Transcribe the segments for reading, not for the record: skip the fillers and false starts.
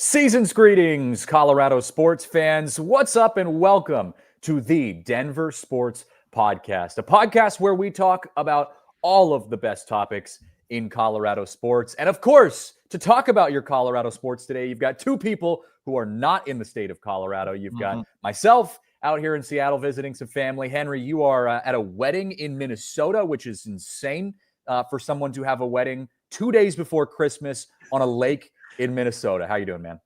Season's greetings, Colorado sports fans. What's up and welcome to the Denver Sports Podcast, a podcast where we talk about all of the best topics in Colorado sports. And of course, to talk about your Colorado sports today, you've got two people who are not in the state of Colorado. You've got myself out here in Seattle visiting some family. Henry, you are at a wedding in Minnesota, which is insane for someone to have a wedding 2 days before Christmas on a lake in Minnesota. How you doing, man?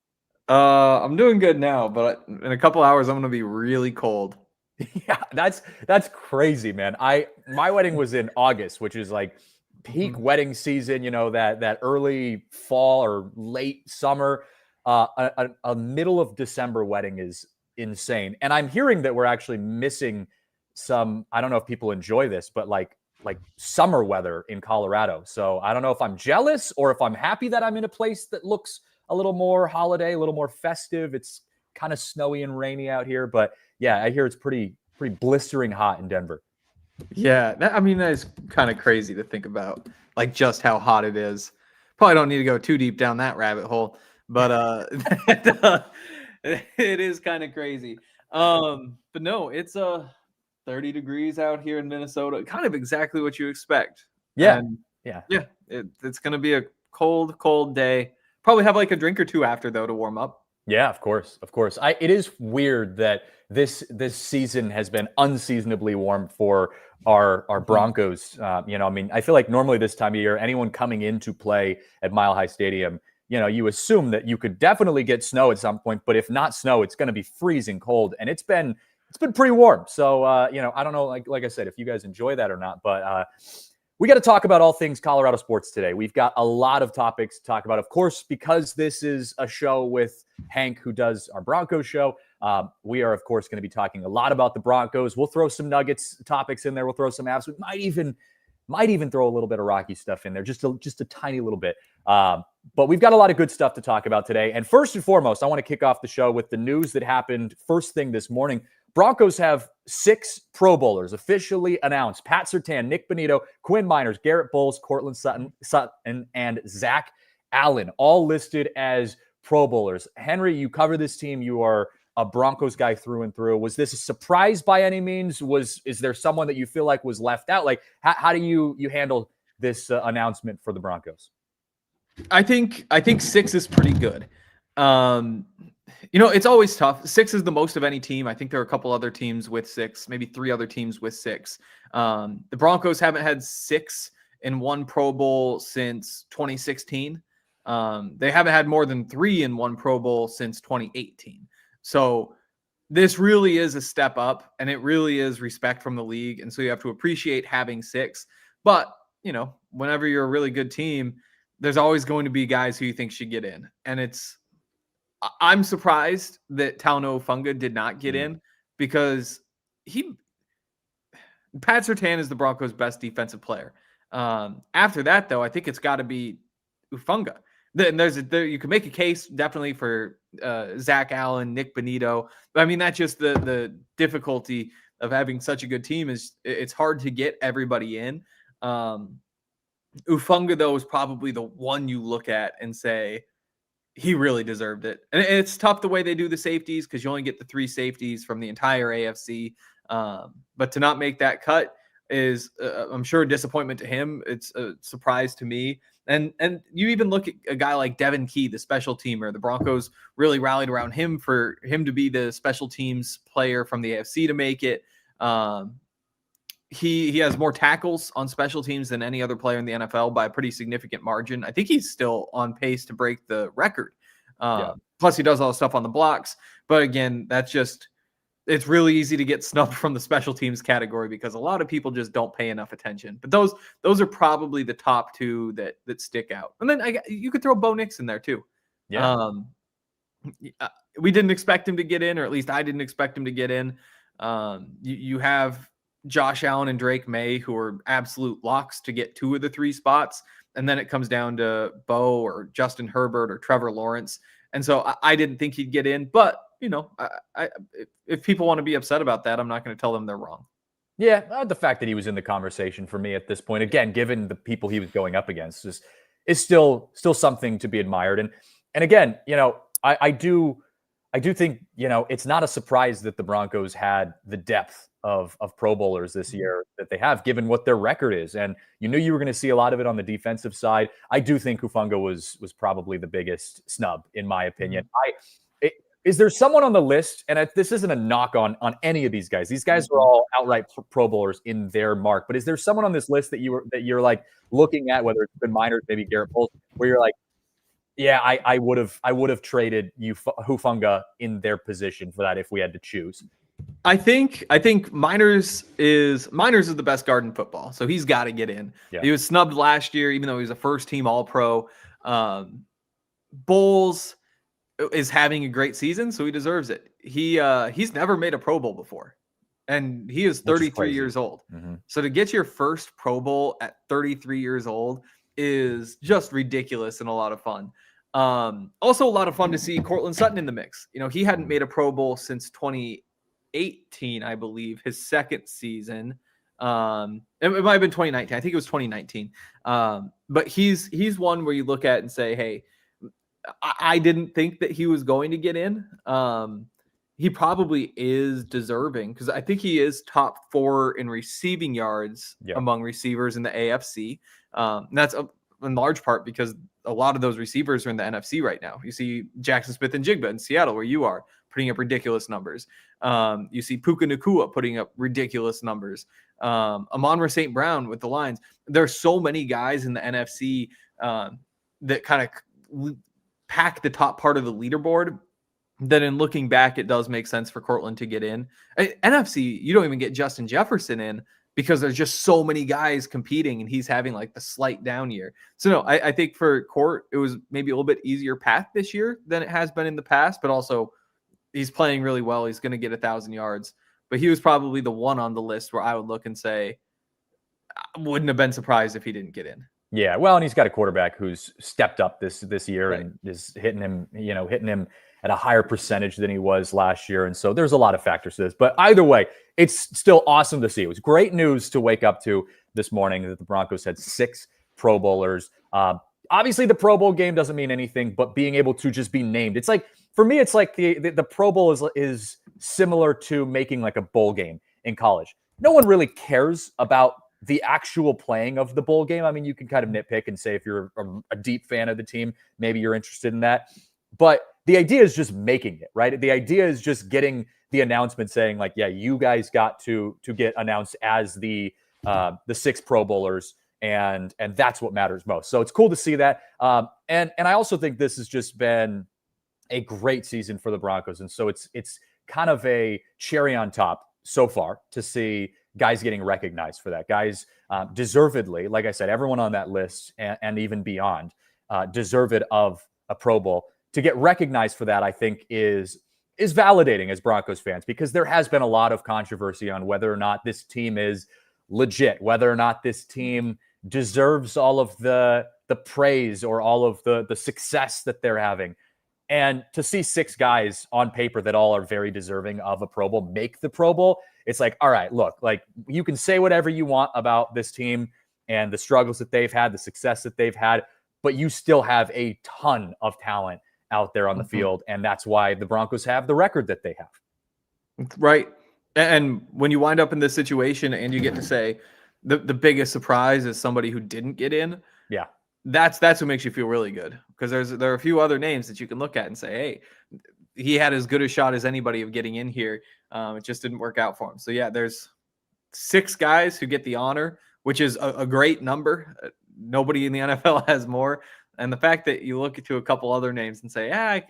I'm doing good now, but in a couple hours I'm going to be really cold. Yeah, that's crazy, man. My wedding was in August, which is like peak wedding season, you know, that early fall or late summer. A middle of December wedding is insane. And I'm hearing that we're actually missing some, I don't know if people enjoy this, but like summer weather in Colorado. So I don't know if I'm jealous or if I'm happy that I'm in a place that looks a little more holiday, a little more festive. It's kind of snowy and rainy out here, but yeah, I hear it's pretty blistering hot in Denver. Yeah, that is kind of crazy to think about, like just how hot it is. Probably don't need to go too deep down that rabbit hole, but it is kind of crazy. But no, it's 30 degrees out here in Minnesota, kind of exactly what you expect. Yeah. And it's going to be a cold day. Probably have like a drink or two after though to warm up. Yeah, of course. It is weird that this season has been unseasonably warm for our Broncos. I feel like normally this time of year, anyone coming in to play at Mile High Stadium, you assume that you could definitely get snow at some point, but if not snow, it's going to be freezing cold, and it's been pretty warm. So, I don't know, like I said, if you guys enjoy that or not, but we got to talk about all things Colorado sports today. We've got a lot of topics to talk about, of course, because this is a show with Hank, who does our Broncos show. We are, of course, going to be talking a lot about the Broncos. We'll throw some Nuggets topics in there. We'll throw some Avs. We might even throw a little bit of Rocky stuff in there, just a tiny little bit. But we've got a lot of good stuff to talk about today. And first and foremost, I want to kick off the show with the news that happened first thing this morning. Broncos have 6 Pro Bowlers officially announced. Pat Surtain, Nick Bonito, Quinn Miners, Garrett Bowles, Cortland Sutton, and Zach Allen, all listed as Pro Bowlers. Henry, you cover this team. You are a Broncos guy through and through. Was this a surprise by any means? Is there someone that you feel like was left out? Like, how do you handle this announcement for the Broncos? I think 6 is pretty good. It's always tough. 6 is the most of any team. I think there are a couple other teams with 6, maybe 3 other teams with 6. The Broncos haven't had 6 in one Pro Bowl since 2016. They haven't had more than 3 in one Pro Bowl since 2018. So this really is a step up, and it really is respect from the league. And so you have to appreciate having 6. But, whenever you're a really good team, there's always going to be guys who you think should get in. And I'm surprised that Talanoa Hufanga did not get in, because Pat Surtain is the Broncos' best defensive player. After that, though, I think it's got to be Hufanga. Then you can make a case definitely for Zach Allen, Nick Bonito. But that's just the difficulty of having such a good team is it's hard to get everybody in. Hufanga, though, is probably the one you look at and say, he really deserved it. And it's tough the way they do the safeties, because you only get the 3 safeties from the entire AFC. But to not make that cut is, I'm sure, a disappointment to him. It's a surprise to me. And you even look at a guy like Devin Key, the special teamer. The Broncos really rallied around him for him to be the special teams player from the AFC to make it. He has more tackles on special teams than any other player in the NFL by a pretty significant margin. I think he's still on pace to break the record. Plus, he does all the stuff on the blocks. But again, that's just it's really easy to get snubbed from the special teams category because a lot of people just don't pay enough attention. But those are probably the top two that stick out. And then you could throw Bo Nix in there too. Yeah. We didn't expect him to get in, or at least I didn't expect him to get in. You have Josh Allen and Drake May, who are absolute locks to get 2 of the 3 spots. And then it comes down to Bo or Justin Herbert or Trevor Lawrence. And so I didn't think he'd get in, but if people want to be upset about that, I'm not going to tell them they're wrong. Yeah, the fact that he was in the conversation for me at this point, again, given the people he was going up against, is still something to be admired. And again, I do think, it's not a surprise that the Broncos had the depth of Pro Bowlers this year that they have, given what their record is. And you knew you were going to see a lot of it on the defensive side. I do think Hufanga was probably the biggest snub, in my opinion. Is there someone on the list, and this isn't a knock on any of these guys. These guys are all outright Pro Bowlers in their mark. But is there someone on this list that you're like looking at, whether it's been Miners, maybe Garrett Bowles, where you're like, yeah, I would have traded Hufanga in their position for that if we had to choose? I think Miners is the best guard in football, so he's got to get in. Yeah. He was snubbed last year, even though he was a first-team All-Pro. Bowles is having a great season, so he deserves it. He's never made a Pro Bowl before, and he is 33 years old. Mm-hmm. So to get your first Pro Bowl at 33 years old is just ridiculous and a lot of fun. Also a lot of fun to see Courtland Sutton in the mix. He hadn't made a Pro Bowl since 2018, I believe, his second season. It might have been 2019. I think it was 2019. But he's one where you look at and say, hey, I didn't think that he was going to get in. He probably is deserving because I think he is top 4 in receiving yards among receivers in the AFC. And that's in large part because a lot of those receivers are in the NFC right now. You see Jackson Smith and Jigba in Seattle, where you are, putting up ridiculous numbers. You see Puka Nacua putting up ridiculous numbers. Amon-Ra St. Brown with the Lions. There's so many guys in the NFC that kind of pack the top part of the leaderboard that in looking back, it does make sense for Courtland to get in. NFC, you don't even get Justin Jefferson in because there's just so many guys competing and he's having like the slight down year. So no, I think for Court, it was maybe a little bit easier path this year than it has been in the past, but also he's playing really well. He's going to get 1,000 yards, but he was probably the one on the list where I would look and say, I wouldn't have been surprised if he didn't get in. Yeah, well, and he's got a quarterback who's stepped up this year Right. and is hitting him at a higher percentage than he was last year. And so there's a lot of factors to this. But either way, it's still awesome to see. It was great news to wake up to this morning that the Broncos had 6 Pro Bowlers. Obviously, the Pro Bowl game doesn't mean anything, but being able to just be named. It's like, for me, it's like the Pro Bowl is similar to making like a bowl game in college. No one really cares about the actual playing of the bowl game. I mean, you can kind of nitpick and say if you're a deep fan of the team, maybe you're interested in that. But the idea is just making it, right? The idea is just getting the announcement saying like, yeah, you guys got to get announced as the 6 Pro Bowlers, and that's what matters most. So it's cool to see that. And I also think this has just been a great season for the Broncos. And so it's kind of a cherry on top so far to see guys getting recognized for that. Guys deservedly, like I said, everyone on that list and even beyond deserve it of a Pro Bowl. To get recognized for that, I think is validating as Broncos fans, because there has been a lot of controversy on whether or not this team is legit, whether or not this team deserves all of the praise or all of the success that they're having. And to see 6 guys on paper that all are very deserving of a Pro Bowl make the Pro Bowl, it's like, all right, look, like you can say whatever you want about this team and the struggles that they've had, the success that they've had, but you still have a ton of talent out there on the field. And that's why the Broncos have the record that they have. Right. And when you wind up in this situation and you get to say the biggest surprise is somebody who didn't get in. Yeah. That's what makes you feel really good, because there are a few other names that you can look at and say, hey, he had as good a shot as anybody of getting in here. It just didn't work out for him. So yeah, there's 6 guys who get the honor, which is a great number. Nobody in the NFL has more. And the fact that you look to a couple other names and say, I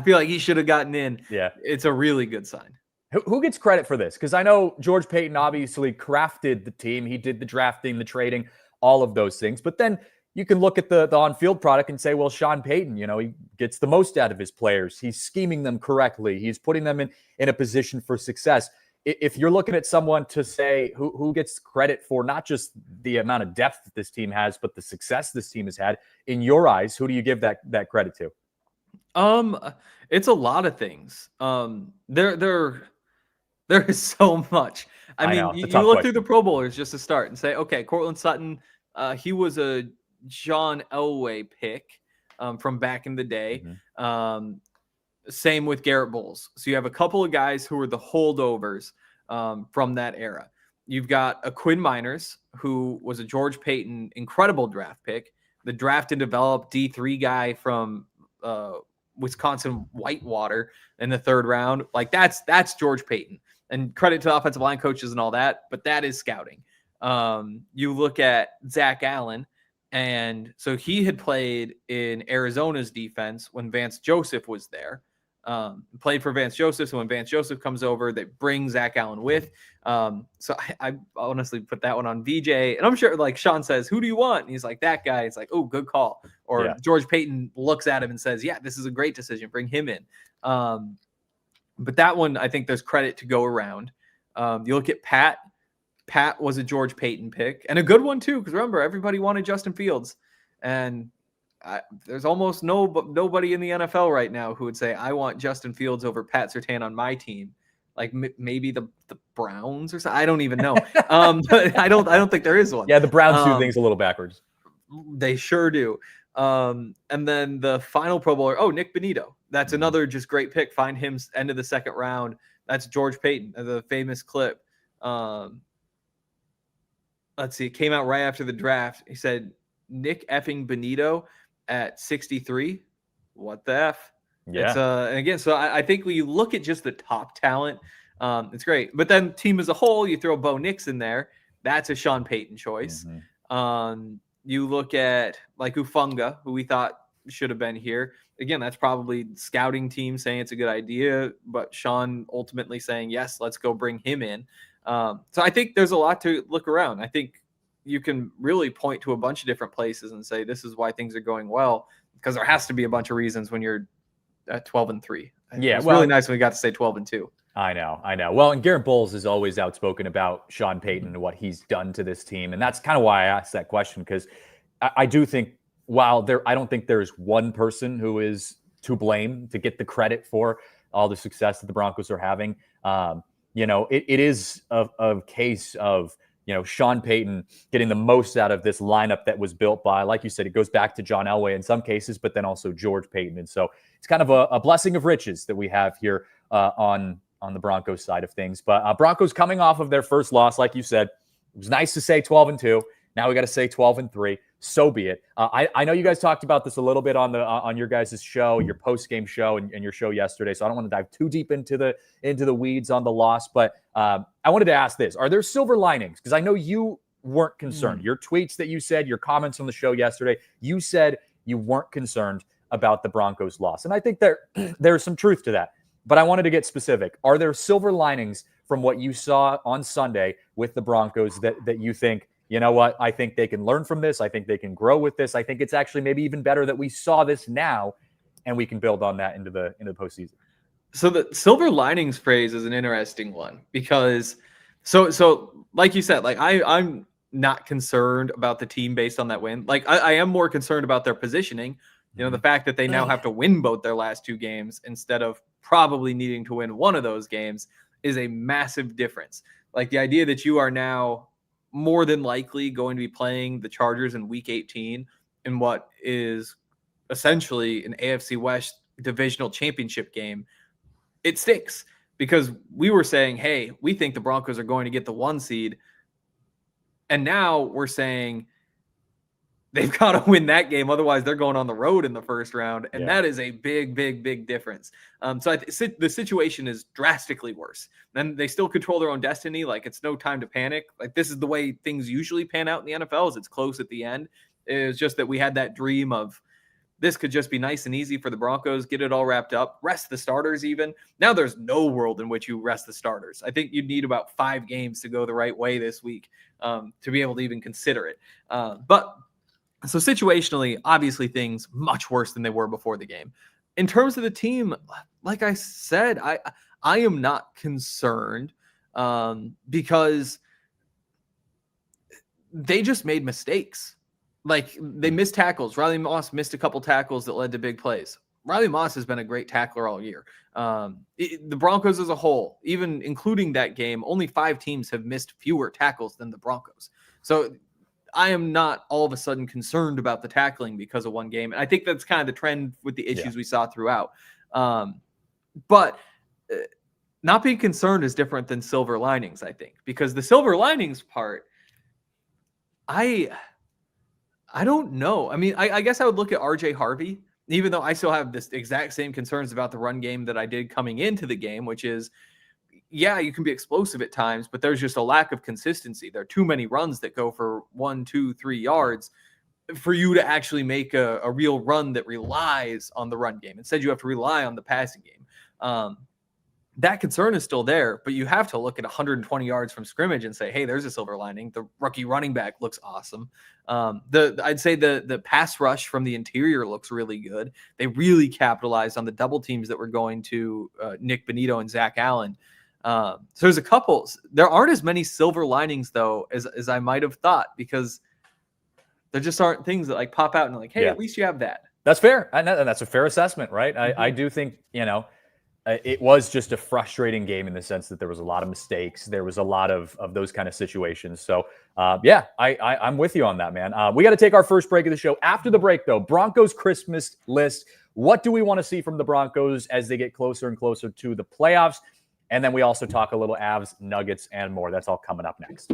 feel like he should have gotten in. Yeah. It's a really good sign. Who gets credit for this? Because I know George Payton obviously crafted the team. He did the drafting, the trading, all of those things. But then you can look at the on-field product and say, well, Sean Payton, he gets the most out of his players. He's scheming them correctly. He's putting them in a position for success. If you're looking at someone to say who gets credit for not just the amount of depth that this team has, but the success this team has had, in your eyes, who do you give that credit to? It's a lot of things. There is so much. I mean, you look through the Pro Bowlers just to start and say, okay, Cortland Sutton, he was a John Elway pick from back in the day. Mm-hmm. Same with Garrett Bowles. So you have a couple of guys who are the holdovers from that era. You've got a Quinn Miners, who was a George Payton incredible draft pick, the draft and developed D3 guy from Wisconsin Whitewater in the 3rd round. Like that's George Payton. And credit to the offensive line coaches and all that, but that is scouting. You look at Zach Allen, and so he had played in Arizona's defense when Vance Joseph was there. Played for Vance Joseph, so when Vance Joseph comes over, they bring Zach Allen with. So I honestly put that one on VJ, and I'm sure like Sean says, who do you want? And he's like, that guy. It's like, oh, good call. Or George Payton looks at him and says, yeah, this is a great decision. Bring him in. But that one, I think there's credit to go around. You look at Pat. Pat was a George Payton pick, and a good one too, because remember, everybody wanted Justin Fields. And there's almost nobody in the NFL right now who would say, I want Justin Fields over Pat Surtain on my team. Like maybe the Browns or something. I don't even know. But I don't think there is one. Yeah, the Browns do things a little backwards. They sure do. And then the final Pro Bowler, Nick Bonito. That's another just great pick. Find him end of the 2nd round. That's George Payton, the famous clip. Let's see. It came out right after the draft. He said, Nick effing Bonito at 63. What the F? Yeah. And again, so I think when you look at just the top talent, it's great. But then team as a whole, you throw Bo Nix in there. That's a Sean Payton choice. Mm-hmm. You look at like Ufunga, who we thought should have been here. Again, that's probably scouting team saying it's a good idea, but Sean ultimately saying, yes, let's go bring him in. So I think there's a lot to look around. I think you can really point to a bunch of different places and say, this is why things are going well, because there has to be a bunch of reasons when you're at 12-3. Yeah. It's really nice when we got to say 12-2. I know. Well, and Garrett Bowles is always outspoken about Sean Payton and what he's done to this team. And that's kind of why I asked that question, because I do think, I don't think there's one person who is to blame to get the credit for all the success that the Broncos are having. It is a case of, Sean Payton getting the most out of this lineup that was built by, like you said, it goes back to John Elway in some cases, but then also George Payton. And so it's kind of a blessing of riches that we have here on the Broncos side of things. But Broncos coming off of their first loss, like you said, it was nice to say 12-2. Now we got to say 12-3. So be it. I know you guys talked about this a little bit on your guys' show, your post-game show and your show yesterday. So I don't want to dive too deep into the weeds on the loss. But I wanted to ask this. Are there silver linings? Because I know you weren't concerned. Your tweets that you said, your comments on the show yesterday, you said you weren't concerned about the Broncos' loss. And I think there's some truth to that. But I wanted to get specific. Are there silver linings from what you saw on Sunday with the Broncos that you think, you know what, I think they can learn from this. I think they can grow with this. I think it's actually maybe even better that we saw this now and we can build on that into the postseason. So the silver linings phrase is an interesting one because so like you said, like I'm not concerned about the team based on that win. Like I am more concerned about their positioning. The fact that they now have to win both their last 2 games instead of probably needing to win one of those games is a massive difference. Like the idea that you are now more than likely going to be playing the Chargers in week 18 in what is essentially an AFC West divisional championship game. It stinks because we were saying, hey, we think the Broncos are going to get the 1 seed. And now we're saying they've got to win that game. Otherwise, they're going on the road in the first round. And that is a big, big, big difference. So the situation is drastically worse. And they still control their own destiny. Like, it's no time to panic. Like, this is the way things usually pan out in the NFL is it's close at the end. It's just that we had that dream of this could just be nice and easy for the Broncos, get it all wrapped up, rest the starters even. Now there's no world in which you rest the starters. I think you'd need about 5 games to go the right way this week to be able to even consider it. But so situationally, obviously things much worse than they were before the game. In terms of the team, like I said, I am not concerned because they just made mistakes. Like, they missed tackles. Riley Moss missed a couple tackles that led to big plays. Riley Moss has been a great tackler all year. The Broncos as a whole, even including that game, only 5 teams have missed fewer tackles than the Broncos. So I am not all of a sudden concerned about the tackling because of one game. And I think that's kind of the trend with the issues we saw throughout. But not being concerned is different than silver linings, I think, because the silver linings part, I don't know. I mean, I guess I would look at RJ Harvey, even though I still have this exact same concerns about the run game that I did coming into the game, which is, yeah, you can be explosive at times, but there's just a lack of consistency. There are too many runs that go for 1, 2, 3 yards for you to actually make a real run that relies on the run game. Instead, you have to rely on the passing game. That concern is still there, but you have to look at 120 yards from scrimmage and say, hey, there's a silver lining. The rookie running back looks awesome. I'd say the pass rush from the interior looks really good. They really capitalized on the double teams that were going to Nick Bonito and Zach Allen. So there's a couple. There aren't as many silver linings, though, as I might have thought, because there just aren't things that like pop out and like, hey, at least you have that. That's fair. And that's a fair assessment, right? I do think, it was just a frustrating game in the sense that there was a lot of mistakes. There was a lot of those kind of situations. So, I'm with you on that, man. We got to take our first break of the show. After the break, though, Broncos Christmas list. What do we want to see from the Broncos as they get closer and closer to the playoffs? And then we also talk a little Avs, Nuggets, and more. That's all coming up next.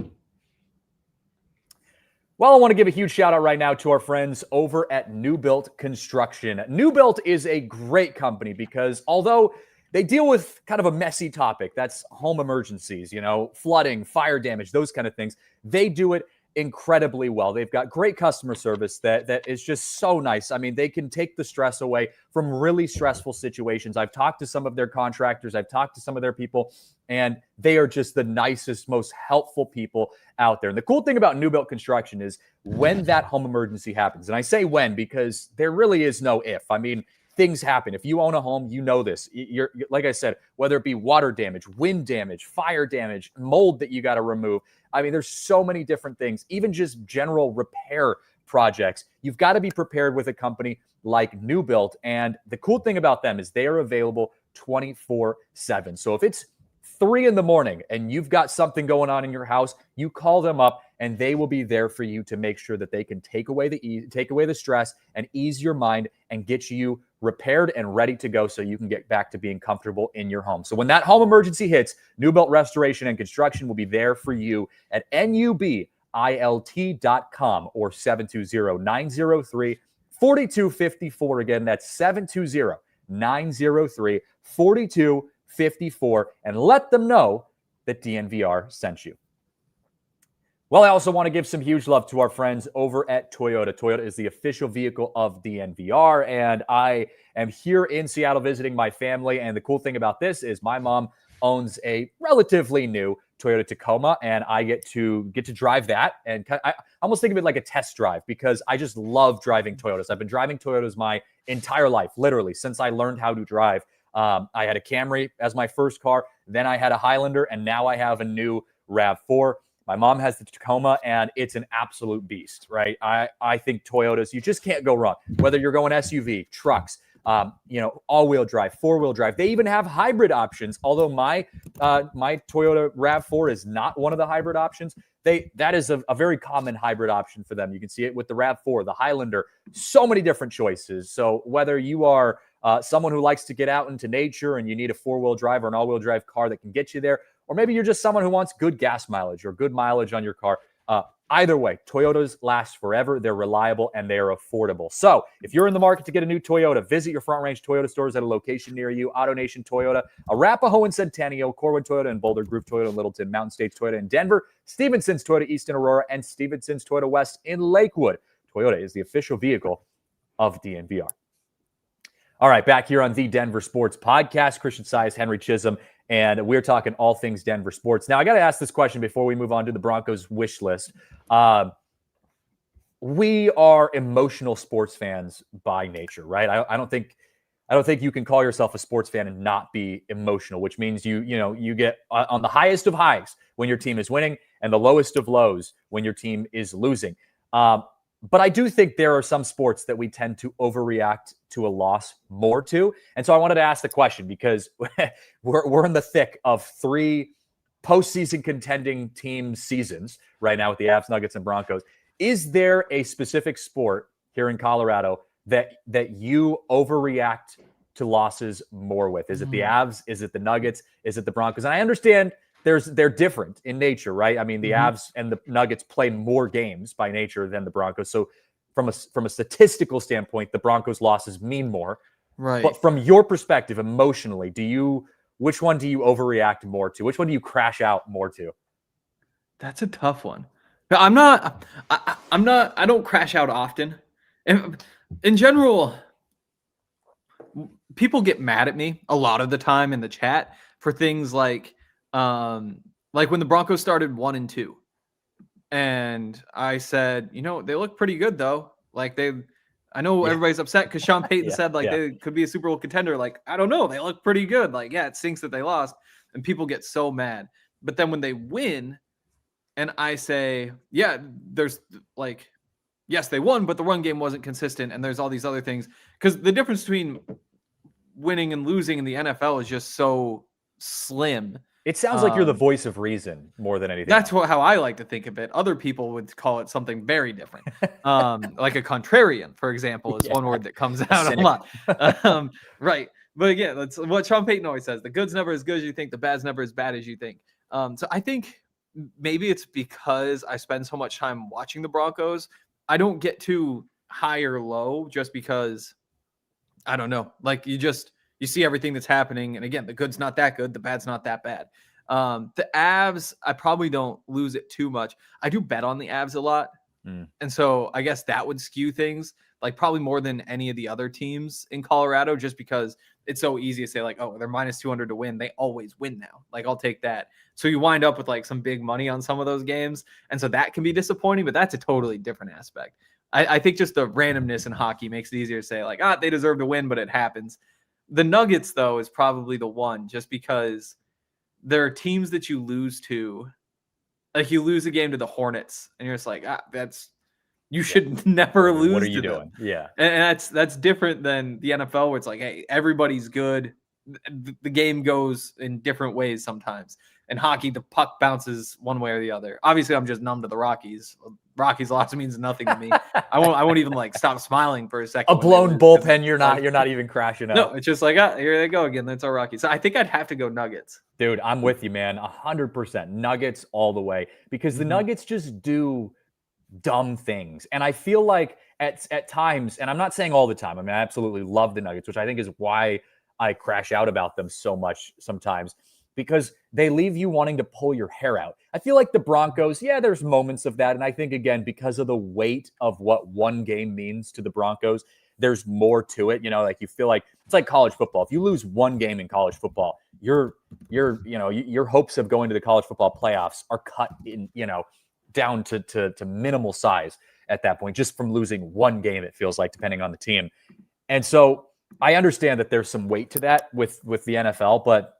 Well, I want to give a huge shout out right now to our friends over at New Built Construction. New Built is a great company because although they deal with kind of a messy topic, that's home emergencies, flooding, fire damage, those kind of things, they do it incredibly well. They've got great customer service that is just so nice. I mean, they can take the stress away from really stressful situations. I've talked to some of their contractors. I've talked to some of their people, and they are just the nicest, most helpful people out there. And the cool thing about New Built Construction is when that home emergency happens, and I say when because there really is no if. I mean, things happen. If you own a home, you know this. You're like I said, whether it be water damage, wind damage, fire damage, mold that you got to remove. I mean, there's so many different things, even just general repair projects. You've got to be prepared with a company like New Built. And the cool thing about them is they are available 24/7. So if it's 3 a.m. and you've got something going on in your house, you call them up and they will be there for you to make sure that they can take away the stress and ease your mind and get you repaired and ready to go so you can get back to being comfortable in your home. So when that home emergency hits, New Built Restoration and Construction will be there for you at nubilt.com or 720-903-4254. Again, that's 720-903-4254, and let them know that DNVR sent you. Well, I also want to give some huge love to our friends over at Toyota. Toyota is the official vehicle of DNVR, and I am here in Seattle visiting my family. And the cool thing about this is my mom owns a relatively new Toyota Tacoma, and I get to drive that. And I almost think of it like a test drive because I just love driving Toyotas. I've been driving Toyotas my entire life, literally, since I learned how to drive. I had a Camry as my first car, then I had a Highlander, and now I have a new RAV4. My mom has the Tacoma, and it's an absolute beast, right? I think Toyotas, you just can't go wrong. Whether you're going SUV, trucks, all-wheel drive, four-wheel drive. They even have hybrid options, although my Toyota RAV4 is not one of the hybrid options. That is a very common hybrid option for them. You can see it with the RAV4, the Highlander, so many different choices. So whether you are someone who likes to get out into nature and you need a four-wheel drive or an all-wheel drive car that can get you there, or maybe you're just someone who wants good gas mileage or good mileage on your car. Either way, Toyotas last forever. They're reliable and they are affordable. So if you're in the market to get a new Toyota, visit your Front Range Toyota stores at a location near you. AutoNation Toyota, Arapahoe and Centennial, Corwin Toyota and Boulder, Group Toyota in Littleton, Mountain States Toyota in Denver, Stevenson's Toyota East in Aurora, and Stevenson's Toyota West in Lakewood. Toyota is the official vehicle of DNVR. All right, back here on the Denver Sports Podcast, Christian Saez, Henry Chisholm, and we're talking all things Denver sports. Now, I got to ask this question before we move on to the Broncos wish list. We are emotional sports fans by nature, right? I don't think you can call yourself a sports fan and not be emotional, which means you get on the highest of highs when your team is winning and the lowest of lows when your team is losing. But I do think there are some sports that we tend to overreact to a loss more to. And so I wanted to ask the question because we're in the thick of 3 postseason contending team seasons right now with the Avs, Nuggets, and Broncos. Is there a specific sport here in Colorado that you overreact to losses more with? Is it the Avs? Is it the Nuggets? Is it the Broncos? And I understand they're different in nature, right? I mean, the Avs and the Nuggets play more games by nature than the Broncos. So from a statistical standpoint, the Broncos losses mean more. Right. But from your perspective, emotionally, which one do you overreact more to? Which one do you crash out more to? That's a tough one. I don't crash out often. In general, people get mad at me a lot of the time in the chat for things like when the Broncos started 1-2, and I said, they look pretty good though. I know everybody's upset because Sean Payton said they could be a Super Bowl contender. I don't know, they look pretty good. It stinks that they lost, and people get so mad. But then when they win, and I say, there's yes, they won, but the run game wasn't consistent, and there's all these other things. Because the difference between winning and losing in the NFL is just so slim. It sounds like you're the voice of reason more than anything. That's how I like to think of it. Other people would call it something very different. Like a contrarian, for example, is one word that comes out a lot. Right. But again, that's what Sean Payton always says. The good's never as good as you think. The bad's never as bad as you think. So I think maybe it's because I spend so much time watching the Broncos. I don't get too high or low just because, I don't know. You see everything that's happening. And again, the good's not that good. The bad's not that bad. The Avs, I probably don't lose it too much. I do bet on the Avs a lot. And so I guess that would skew things probably more than any of the other teams in Colorado, just because it's so easy to say they're minus 200 to win. They always win now. I'll take that. So you wind up with some big money on some of those games. And so that can be disappointing, but that's a totally different aspect. I think just the randomness in hockey makes it easier to say they deserve to win, but it happens. The Nuggets, though, is probably the one, just because there are teams that you lose to. You lose a game to the Hornets, and you're just you should never lose. What are you to doing? Them. Yeah. And that's different than the NFL, where it's hey, everybody's good. The game goes in different ways sometimes. In hockey, the puck bounces one way or the other. Obviously, I'm just numb to the Rockies. Rockies loss means nothing to me. I won't even stop smiling for a second. A blown bullpen, you're not even crashing out. No, it's just here they go again. That's our Rockies. So I think I'd have to go Nuggets. Dude, I'm with you, man. 100%. Nuggets all the way, because the Nuggets just do dumb things. And I feel like at times, and I'm not saying all the time, I mean, I absolutely love the Nuggets, which I think is why I crash out about them so much sometimes, because they leave you wanting to pull your hair out. I feel like the Broncos, there's moments of that. And I think, again, because of the weight of what one game means to the Broncos, there's more to it. You feel like it's like college football. If you lose one game in college football, your hopes of going to the college football playoffs are cut in, down to minimal size at that point, just from losing one game, it feels like, depending on the team. And so I understand that there's some weight to that with the NFL, but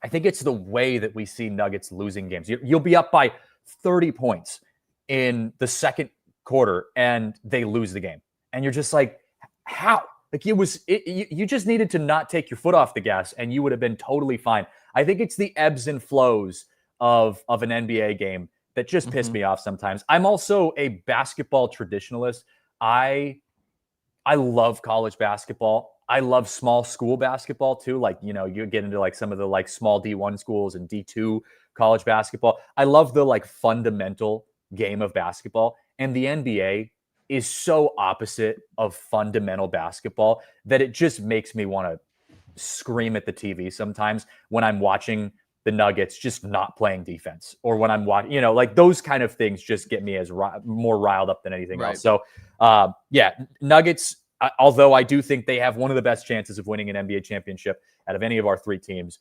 I think it's the way that we see Nuggets losing games. You'll be up by 30 points in the second quarter and they lose the game. And you're just how? You just needed to not take your foot off the gas and you would have been totally fine. I think it's the ebbs and flows of an NBA game that just piss me off sometimes. I'm also a basketball traditionalist. I love college basketball. I love small school basketball too. You get into some of the small D1 schools and D2 college basketball. I love the fundamental game of basketball, and the NBA is so opposite of fundamental basketball that it just makes me want to scream at the TV sometimes when I'm watching the Nuggets just not playing defense, or when I'm watching, those kind of things just get me more riled up than anything else. So Nuggets although I do think they have one of the best chances of winning an NBA championship out of any of our 3 teams,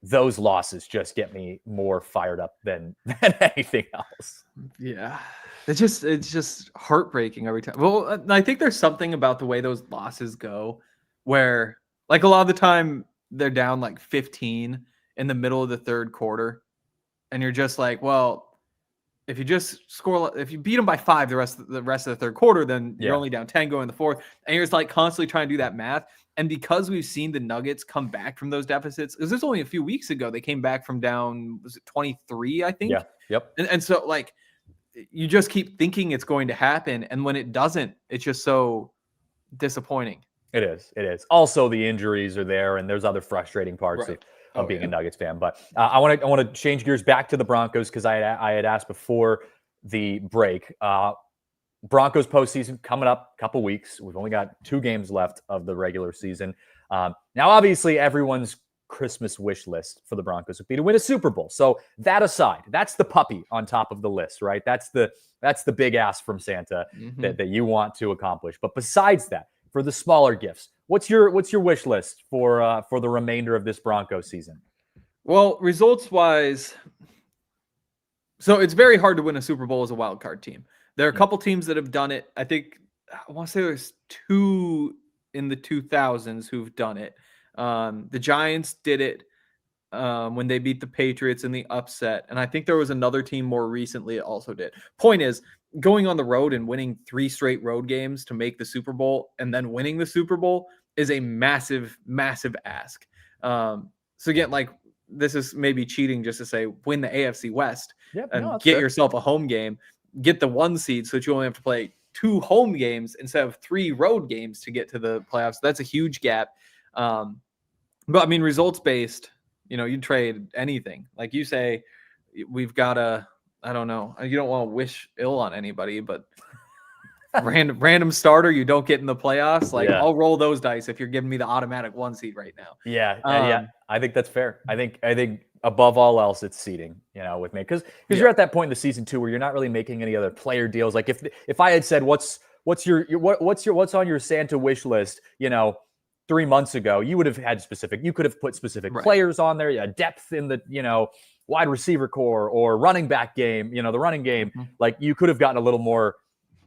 those losses just get me more fired up than anything else. Yeah. It's just heartbreaking every time. Well, I think there's something about the way those losses go where, like, a lot of the time they're down like 15 in the middle of the third quarter. And you're just like, well, if you beat them by 5 the rest of the third quarter, then you're only down 10 going in the fourth. And you're just like constantly trying to do that math. And because we've seen the Nuggets come back from those deficits, because this only a few weeks ago, they came back from down, was it 23, I think? Yeah. Yep. And so, like, you just keep thinking it's going to happen. And when it doesn't, it's just so disappointing. It is. It is. Also, the injuries are there, and there's other frustrating parts of being a Nuggets fan. But I want to change gears back to the Broncos because I had asked before the break. Broncos postseason coming up a couple weeks. We've only got 2 games left of the regular season. Now, obviously, everyone's Christmas wish list for the Broncos would be to win a Super Bowl. So that aside, that's the puppy on top of the list, right? That's the big ask from Santa that you want to accomplish. But besides that, for the smaller gifts, what's your wish list for the remainder of this Broncos season? Well, results wise, so it's very hard to win a Super Bowl as a wild card team. There are a couple teams that have done it. I want to say there's 2 in the 2000s who've done it. The Giants did it when they beat the Patriots in the upset. And I think there was another team more recently that also did. Point is, going on the road and winning 3 straight road games to make the Super Bowl and then winning the Super Bowl is a massive, massive ask. So again, like, this is maybe cheating just to say win the AFC West and get yourself a home game, get the 1 seed so that you only have to play 2 home games instead of 3 road games to get to the playoffs. That's a huge gap. But I mean, results based, you trade anything. Like you say, we've got I don't know. You don't want to wish ill on anybody, but random starter you don't get in the playoffs. Like, I'll roll those dice if you're giving me the automatic 1 seed right now. Yeah. I think that's fair. I think above all else, it's seeding, with me. Because you're at that point in the season too, where you're not really making any other player deals. Like if I had said, what's on your Santa wish list, 3 months ago, you would have had you could have put specific players on there, depth in the, wide receiver core or running back game, the running game. Like, you could have gotten a little more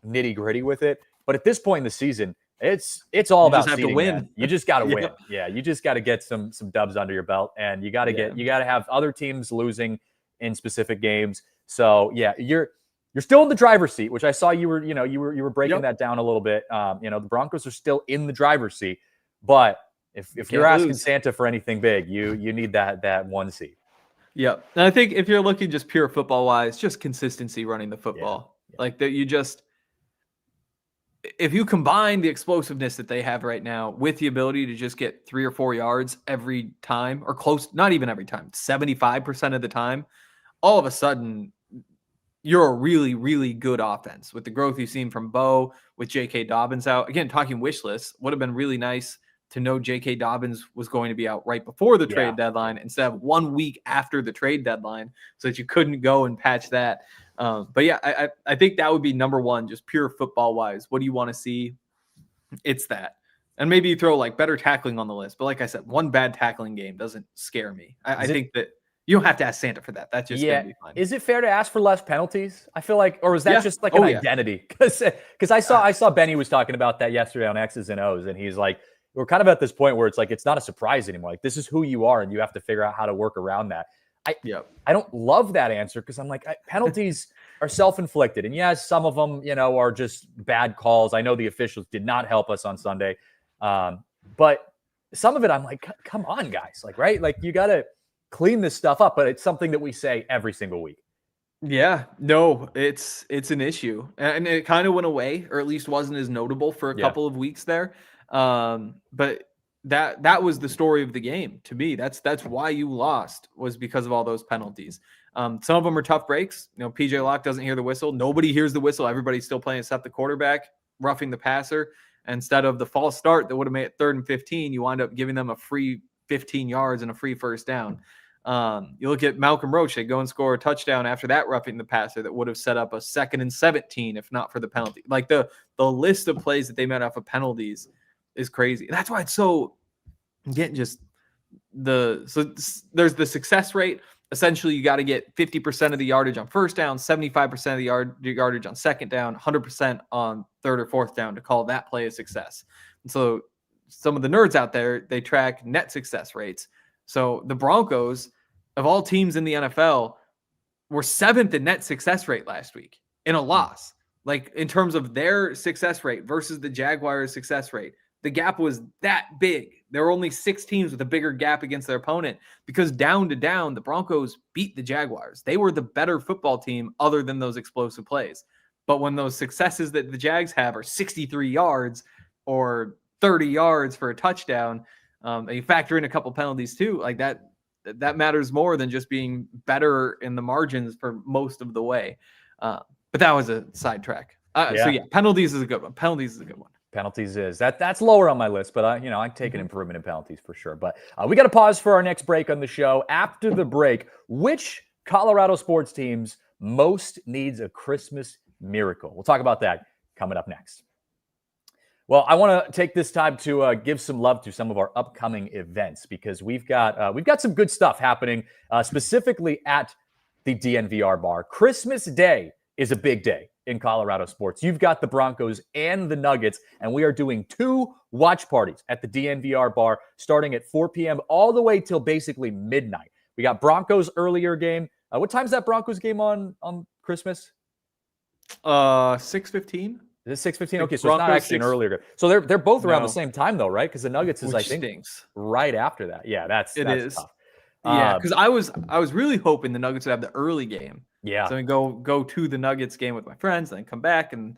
nitty gritty with it. But at this point in the season, it's all about seeding, to win. Man. You just got to win. Yeah. You just got to get some dubs under your belt, and you got to have other teams losing in specific games. So you're still in the driver's seat, which I saw you were breaking that down a little bit. The Broncos are still in the driver's seat. But if you're asking Santa for anything big, you need that 1 seed. Yep. And I think if you're looking just pure football wise, just consistency running the football. Like that, if you combine the explosiveness that they have right now with the ability to just get 3 or 4 yards every time, or close, not even every time, 75% of the time, all of a sudden you're a really, really good offense with the growth you've seen from Bo, with J.K. Dobbins out. Again, talking wish lists, would have been really nice to know J.K. Dobbins was going to be out right before the trade deadline instead of 1 week after the trade deadline, so that you couldn't go and patch that. But I think that would be number 1, just pure football wise. What do you want to see? It's that. And maybe you throw like better tackling on the list. But like I said, 1 bad tackling game doesn't scare me. I think that you don't have to ask Santa for that. That's just going to be fine. Is it fair to ask for less penalties? I feel like, or is that just like an identity? Because I saw Benny was talking about that yesterday on X's and O's, and he's like, we're kind of at this point where it's like, it's not a surprise anymore. Like, this is who you are, and you have to figure out how to work around that. I don't love that answer, because I'm like, penalties are self-inflicted. And yes, some of them, are just bad calls. I know the officials did not help us on Sunday. But some of it, I'm like, come on, guys. Like, right? Like, you got to clean this stuff up. But it's something that we say every single week. Yeah, no, it's an issue. And it kind of went away, or at least wasn't as notable for a couple of weeks there. But that was the story of the game to me. That's why you lost, was because of all those penalties. Some of them are tough breaks. PJ Locke doesn't hear the whistle. Nobody hears the whistle. Everybody's still playing except the quarterback, roughing the passer. Instead of the false start that would have made it 3rd and 15, you wind up giving them a free 15 yards and a free first down. You look at Malcolm Roach, they go and score a touchdown after that roughing the passer that would have set up a 2nd and 17 if not for the penalty. Like the list of plays that they made off of penalties is crazy. And that's why it's so getting just there's the success rate. Essentially, you got to get 50% of the yardage on first down, 75% of the yardage on second down, 100% on third or fourth down to call that play a success. And so some of the nerds out there, they track net success rates. So the Broncos, of all teams in the NFL, were 7th in net success rate last week in a loss. Like in terms of their success rate versus the Jaguars' success rate, the gap was that big. There were only 6 teams with a bigger gap against their opponent because down to down, the Broncos beat the Jaguars. They were the better football team other than those explosive plays. But when those successes that the Jags have are 63 yards or 30 yards for a touchdown, and you factor in a couple penalties too, like that matters more than just being better in the margins for most of the way. But that was a sidetrack. So yeah, penalties is a good one. Penalties is that's lower on my list, but I take an improvement in penalties for sure. But we got to pause for our next break on the show. After the break, which Colorado sports teams most needs a Christmas miracle? We'll talk about that coming up next. Well, I want to take this time to give some love to some of our upcoming events because we've got some good stuff happening, specifically at the DNVR bar. Christmas Day is a big day in Colorado sports. You've got the Broncos and the Nuggets, and we are doing 2 watch parties at the DNVR bar starting at 4 p.m. all the way till basically midnight. We got Broncos earlier game. What time's that Broncos game on Christmas? 6:15. Is it 6:15? Okay, so Broncos, it's not actually an earlier game. So they're both around the same time though, right? Because the Nuggets is, I think, stinks. Right after that. Yeah, that's tough. Yeah, because I was really hoping the Nuggets would have the early game. Yeah. So I go to the Nuggets game with my friends, then come back and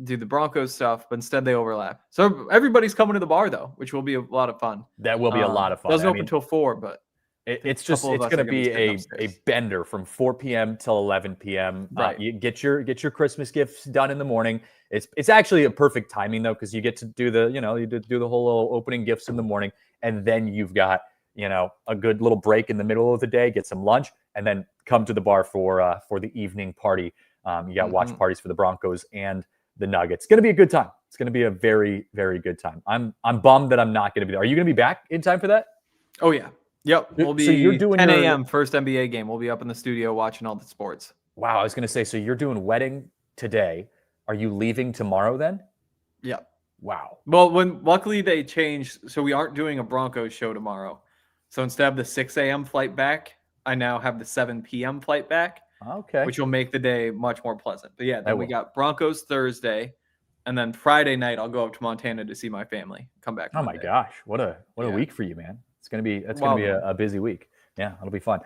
do the Broncos stuff. But instead they overlap. So everybody's coming to the bar though, which will be a lot of fun. That will be a lot of fun. It doesn't open until 4, but it's going to be a bender from 4 p.m. till 11 p.m. Right. You get your Christmas gifts done in the morning. It's actually a perfect timing though, because you get to do you do the whole little opening gifts in the morning, and then you've got a good little break in the middle of the day, get some lunch, and then come to the bar for the evening party. You got watch parties for the Broncos and the Nuggets. It's going to be a good time. It's going to be a very, very good time. I'm bummed that I'm not going to be there. Are you going to be back in time for that? Oh yeah. Yep. We'll be so you're doing 10 a.m. first NBA game. We'll be up in the studio watching all the sports. Wow. I was going to say, so you're doing wedding today. Are you leaving tomorrow then? Yep. Wow. Well, luckily they changed. So we aren't doing a Broncos show tomorrow. So instead of the 6 a.m. flight back, I now have the 7 p.m. flight back. Okay. Which will make the day much more pleasant. But yeah, then we got Broncos Thursday, and then Friday night I'll go up to Montana to see my family. Come back. Oh my gosh, what a week for you, man! It's gonna be a busy week. Yeah, it'll be fun.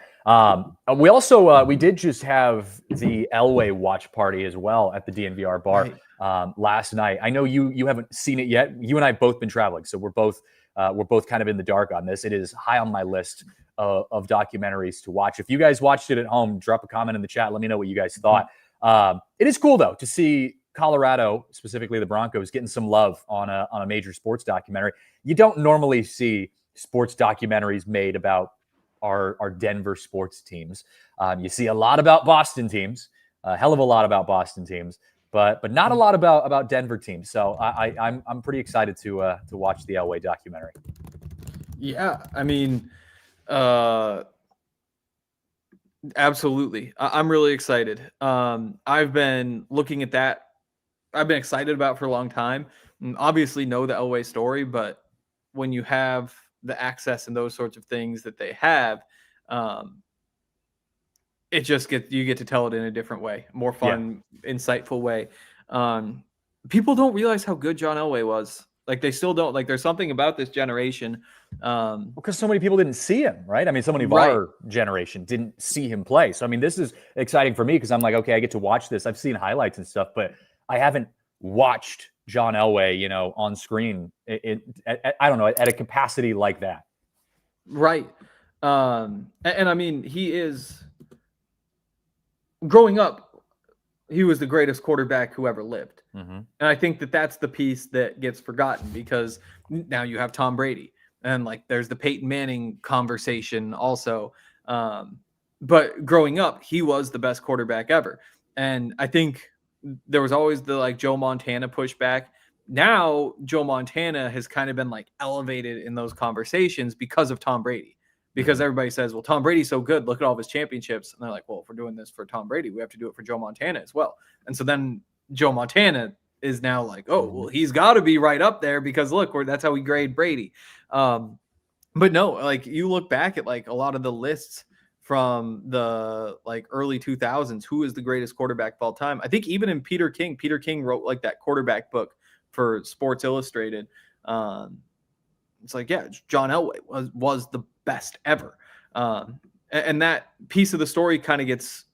We also we did just have the Elway watch party as well at the DNVR bar last night. I know you haven't seen it yet. You and I have both been traveling, so we're both kind of in the dark on this. It is high on my list of documentaries to watch. If you guys watched it at home, drop a comment in the chat. Let me know what you guys thought. It is cool though to see Colorado, specifically the Broncos, getting some love on a major sports documentary. You don't normally see sports documentaries made about our Denver sports teams. You see a lot about Boston teams, a hell of a lot about Boston teams, but not a lot about Denver teams. So I'm pretty excited to watch the Elway documentary. Yeah, I mean, absolutely. I'm really excited. I've been looking at that. I've been excited about it for a long time. And obviously know the Elway story, but when you have the access and those sorts of things that they have, it just you get to tell it in a different way, more fun, insightful way. People don't realize how good John Elway was. Like they still don't. Like there's something about this generation. Because so many people didn't see him, right? I mean, so many of our generation didn't see him play. So I mean, this is exciting for me because I'm like, okay, I get to watch this. I've seen highlights and stuff, but I haven't watched John Elway, on screen. I don't know, at a capacity like that. Right. And I mean, he is growing up. He was the greatest quarterback who ever lived. Mm-hmm. And I think that that's the piece that gets forgotten because now you have Tom Brady and like there's the Peyton Manning conversation also. But growing up, he was the best quarterback ever. And I think there was always the like Joe Montana pushback. Now Joe Montana has kind of been like elevated in those conversations because of Tom Brady. Because everybody says, well, Tom Brady's so good. Look at all of his championships. And they're like, well, if we're doing this for Tom Brady, we have to do it for Joe Montana as well. And so then Joe Montana is now like, oh, well, he's got to be right up there because look, that's how we grade Brady. But no, like you look back at like a lot of the lists from the like early 2000s, who is the greatest quarterback of all time? I think even in Peter King wrote like that quarterback book for Sports Illustrated. It's like, yeah, John Elway was the best ever. And that piece of the story kind of gets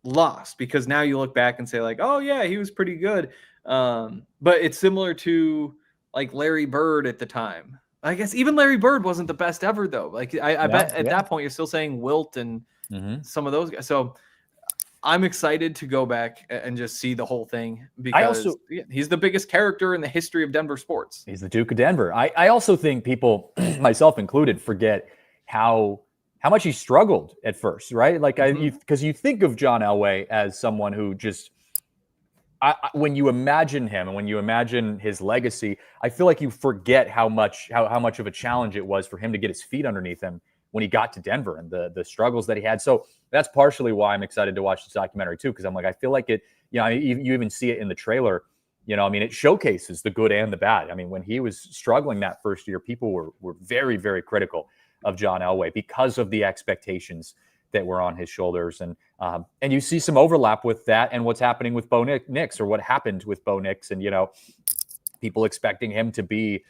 lost because now you look back and say like, oh yeah, he was pretty good. But it's similar to like Larry Bird at the time. I guess even Larry Bird wasn't the best ever though. Like I bet at that point you're still saying Wilt and some of those guys. So I'm excited to go back and just see the whole thing because he's the biggest character in the history of Denver sports. He's the Duke of Denver. I also think people, myself included, forget how much he struggled at first, right? Like because you think of John Elway as someone who just, when you imagine him and when you imagine his legacy, I feel like you forget how much of a challenge it was for him to get his feet underneath him when he got to Denver and the struggles that he had. So that's partially why I'm excited to watch this documentary too, because I'm like, I feel like it, you know, you even see it in the trailer, you know, I mean, it showcases the good and the bad. I mean, when he was struggling that first year, people were very, very critical of John Elway because of the expectations that were on his shoulders. And you see some overlap with that and what's happening with Bo Nix, or what happened with Bo Nix, and, you know, people expecting him to be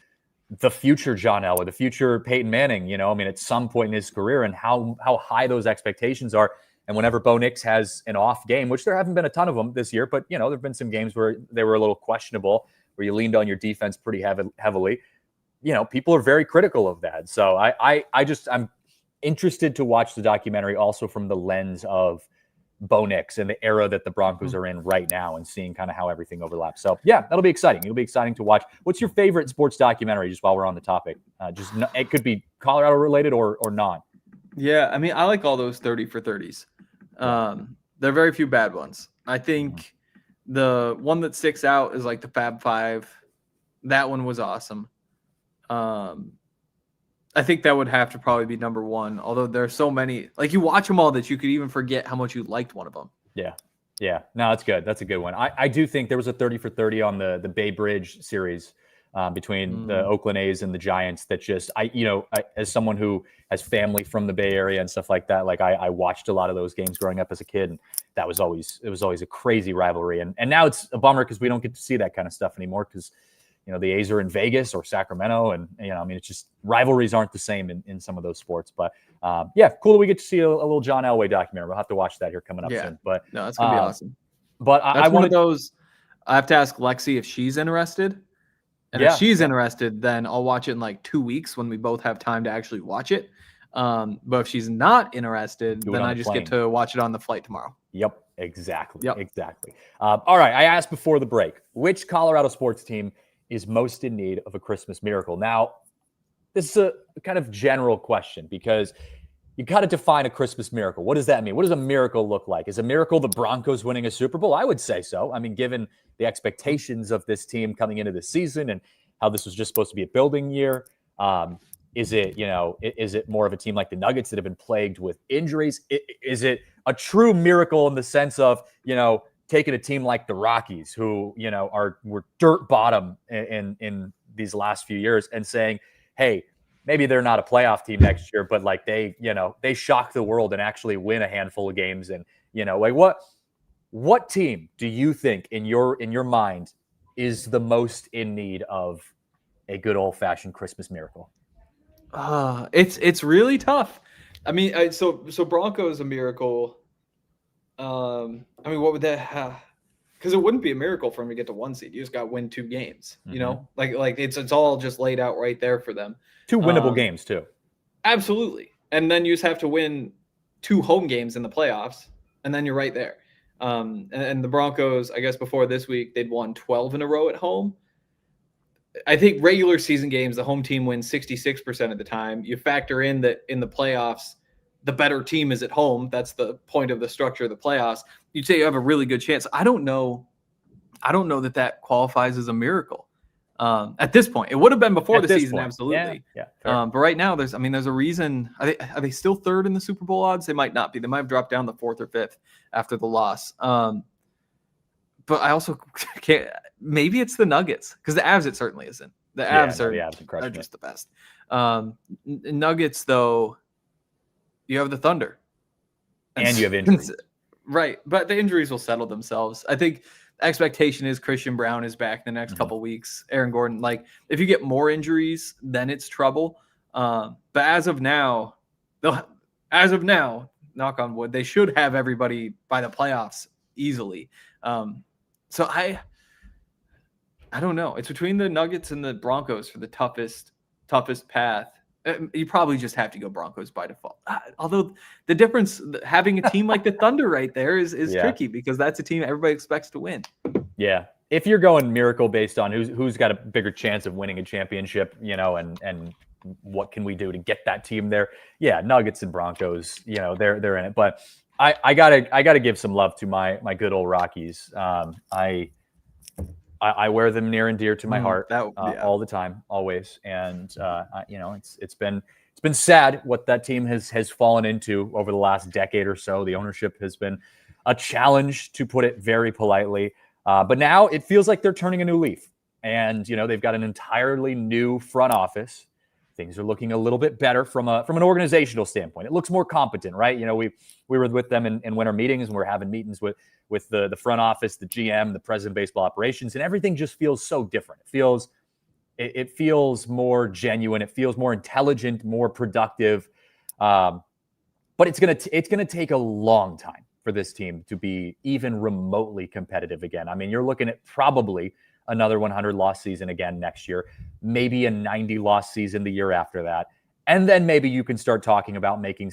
the future John Elway, the future Peyton Manning, you know, I mean, at some point in his career, and how high those expectations are. And whenever Bo Nix has an off game, which there haven't been a ton of them this year, but, you know, there've been some games where they were a little questionable, where you leaned on your defense pretty heavily. You know, people are very critical of that. So I'm interested to watch the documentary also from the lens of Bo Nix and the era that the Broncos are in right now, and seeing kind of how everything overlaps. So yeah, that'll be exciting. It'll be exciting to watch. What's your favorite sports documentary, just while we're on the topic? It could be Colorado related or not. Yeah, I mean, I like all those 30 for 30s. There are very few bad ones. I think the one that sticks out is like the Fab Five. That one was awesome. I think that would have to probably be number one, although there are so many, like you watch them all that you could even forget how much you liked one of them. Yeah. Yeah. No, that's good. That's a good one. I do think there was a 30 for 30 on the Bay Bridge series between the Oakland A's and the Giants that just, as someone who has family from the Bay Area and stuff like that, like I watched a lot of those games growing up as a kid, and it was always a crazy rivalry. And now it's a bummer because we don't get to see that kind of stuff anymore, because you know, the A's are in Vegas or Sacramento, and, you know, I mean, it's just rivalries aren't the same in some of those sports. But yeah, cool that we get to see a little John Elway documentary. We'll have to watch that here coming up soon. But no, that's gonna be awesome. But that's one of those. I have to ask Lexi if she's interested, and if she's interested, then I'll watch it in like 2 weeks when we both have time to actually watch it. But if she's not interested, then I just get to watch it on the flight tomorrow. Yep, exactly. Exactly. All right, I asked before the break, which Colorado sports team is most in need of a Christmas miracle? Now, this is a kind of general question, because you got to define a Christmas miracle. What does that mean? What does a miracle look like? Is a miracle the Broncos winning a Super Bowl? I would say so. I mean, given the expectations of this team coming into this season and how this was just supposed to be a building year, is it more of a team like the Nuggets that have been plagued with injuries? Is it a true miracle in the sense of, you know, taking a team like the Rockies, who, you know, were dirt bottom in these last few years, and saying, hey, maybe they're not a playoff team next year, but like they shock the world and actually win a handful of games. And, you know, like what team do you think in your mind is the most in need of a good old fashioned Christmas miracle? It's really tough. I mean, so Broncos a miracle. I mean, what would that? Because it wouldn't be a miracle for them to get to 1 seed. You just got to win 2 games. You know, like it's all just laid out right there for them. 2 winnable games too. Absolutely, and then you just have to win 2 home games in the playoffs, and then you're right there. And the Broncos, I guess before this week, they'd won 12 in a row at home. I think regular season games, the home team wins 66% of the time. You factor in that in the playoffs, the better team is at home. That's the point of the structure of the playoffs. You'd say you have a really good chance. I don't know that qualifies as a miracle. At this point, it would have been before the season, absolutely. Yeah. But right now, there's a reason. Are they still third in the Super Bowl odds? They might not be. They might have dropped down to fourth or fifth after the loss. But I also can't. Maybe it's the Nuggets, because the Avs, it certainly isn't. The Avs are just the best. Nuggets, though, you have the Thunder, and you have injuries, right? But the injuries will settle themselves. I think expectation is Christian Brown is back the next couple weeks. Aaron Gordon, like, if you get more injuries, then it's trouble. But as of now, knock on wood, they should have everybody by the playoffs easily. So I don't know. It's between the Nuggets and the Broncos for the toughest path. You probably just have to go Broncos by default. Although the difference, having a team like the Thunder right there is tricky, because that's a team everybody expects to win. Yeah. If you're going miracle based on who's got a bigger chance of winning a championship, and what can we do to get that team there? Yeah, Nuggets and Broncos, they're in it. But I gotta give some love to my good old Rockies. I wear them near and dear to my heart all the time, always. And it's been sad what that team has fallen into over the last decade or so. The ownership has been a challenge, to put it very politely. But now it feels like they're turning a new leaf, and they've got an entirely new front office. Things are looking a little bit better from an organizational standpoint. It looks more competent, right? We were with them in winter meetings, and we're having meetings with the front office, the GM, the president of baseball operations, and everything just feels so different. It feels more genuine. It feels more intelligent, more productive. But it's gonna take a long time for this team to be even remotely competitive again. I mean, you're looking at probably another 100-loss season again next year, maybe a 90-loss season the year after that, and then maybe you can start talking about making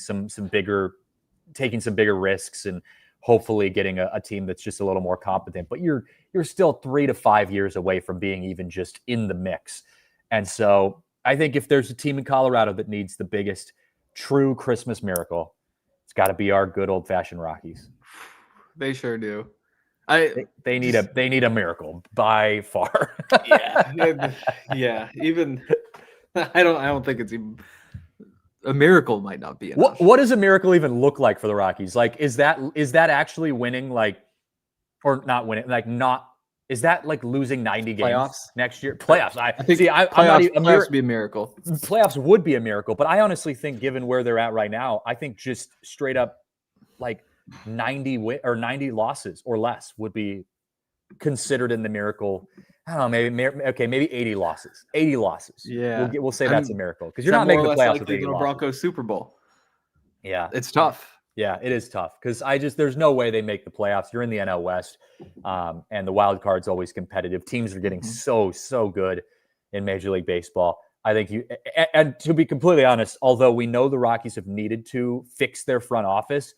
taking some bigger risks, and hopefully getting a team that's just a little more competent. But you're still 3 to 5 years away from being even just in the mix. And so I think if there's a team in Colorado that needs the biggest true Christmas miracle, it's got to be our good old-fashioned Rockies. They sure do. They need a miracle by far. Yeah. Even I don't think it's even a miracle. Might not be enough. What does a miracle even look like for the Rockies? Like, is that actually winning, like, or not winning? Like, not, is that like losing 90 games next year? Playoffs. I think playoffs would be a miracle. Playoffs would be a miracle, but I honestly think, given where they're at right now, I think just straight up like 90 90 losses or less would be considered in the miracle. I don't know, maybe 80 losses. 80 losses. Yeah, we'll say that's a miracle, because you're not making the playoffs with 80 losses. Broncos Super Bowl. Yeah, it's tough. Yeah, it is tough, because there's no way they make the playoffs. You're in the NL West, and the wild card's always competitive. Teams are getting so good in Major League Baseball. I think and to be completely honest, although we know the Rockies have needed to fix their front office,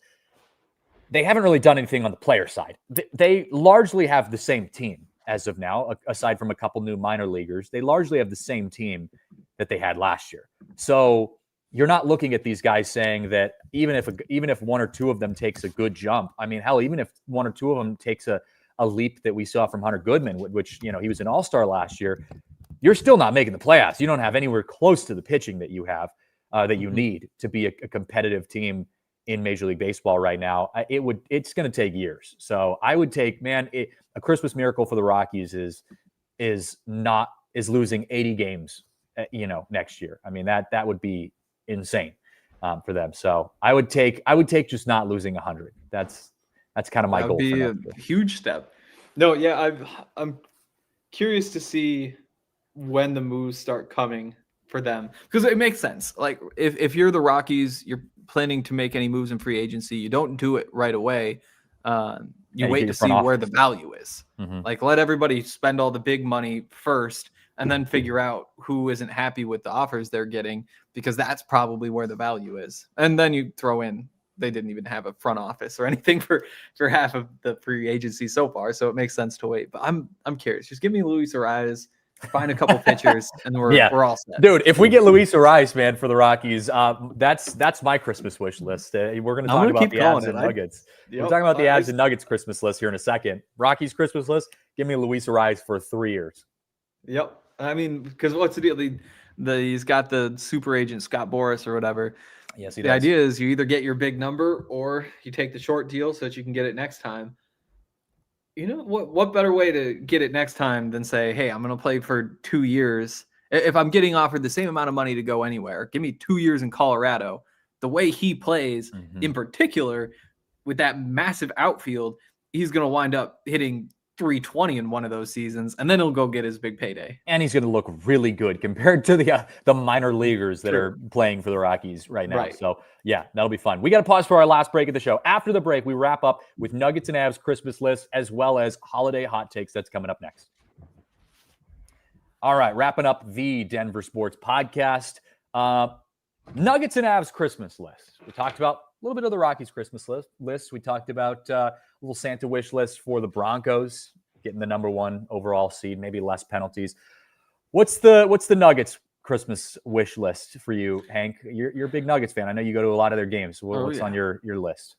they haven't really done anything on the player side. They largely have the same team as of now, aside from a couple new minor leaguers. They largely have the same team that they had last year. So you're not looking at these guys saying that even if one or two of them takes a good jump, I mean, hell, even if one or two of them takes a leap that we saw from Hunter Goodman, which, he was an all-star last year, you're still not making the playoffs. You don't have anywhere close to the pitching that you have, that you need to be a competitive team in Major League Baseball right now. It's going to take years. So I would take, a Christmas miracle for the Rockies is losing 80 games, next year. I mean, that would be insane for them. So I would take just not losing 100. That's kind of my goal. That would be a huge step. No, yeah, I'm curious to see when the moves start coming for them, because it makes sense. Like, if you're the Rockies, you're planning to make any moves in free agency, you don't do it right away. You wait to see where the value is. Like, let everybody spend all the big money first, and then figure out who isn't happy with the offers they're getting, because that's probably where the value is. And then you throw in, they didn't even have a front office or anything for half of the free agency so far, so it makes sense to wait. But I'm curious. Just give me Luis Arias Find a couple pitchers, and we're all set. Dude, if we get Luis Ariz, man, for the Rockies, that's my Christmas wish list. We're going to talk about the Avs and Nuggets. We're talking about the Avs and Nuggets Christmas list here in a second. Rockies Christmas list, give me Luis Ariz for 3 years. Yep. I mean, because what's the deal? He's got the super agent, Scott Boras or whatever. Yes, he does. The idea is you either get your big number or you take the short deal so that you can get it next time. You know, what better way to get it next time than say, hey, I'm going to play for 2 years. If I'm getting offered the same amount of money to go anywhere, give me 2 years in Colorado. The way he plays, in particular, with that massive outfield, he's going to wind up hitting 320 in one of those seasons, and then he'll go get his big payday. And he's going to look really good compared to the minor leaguers that are playing for the Rockies right now. So, yeah, that'll be fun. We got to pause for our last break of the show. After the break, we wrap up with Nuggets and Avs Christmas list as well as holiday hot takes. That's coming up next. All right, wrapping up the Denver Sports Podcast. Nuggets and Avs Christmas list. We talked about a little bit of the Rockies Christmas list. We talked about a little Santa wish list for the Broncos, getting the number 1 overall seed, maybe less penalties. What's the Nuggets Christmas wish list for you, Hank? You're a big Nuggets fan. I know you go to a lot of their games. What's on your list?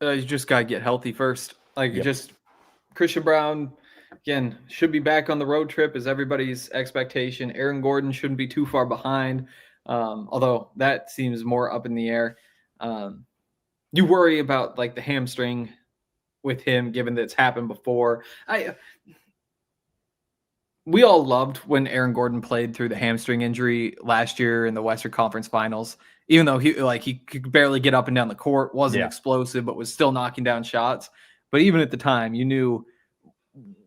You just got to get healthy first. Just Christian Brown, again, should be back on the road trip is everybody's expectation. Aaron Gordon shouldn't be too far behind, although that seems more up in the air. You worry about the hamstring with him, given that it's happened before. We all loved when Aaron Gordon played through the hamstring injury last year in the Western Conference Finals, even though he could barely get up and down the court, wasn't explosive, but was still knocking down shots. But even at the time, you knew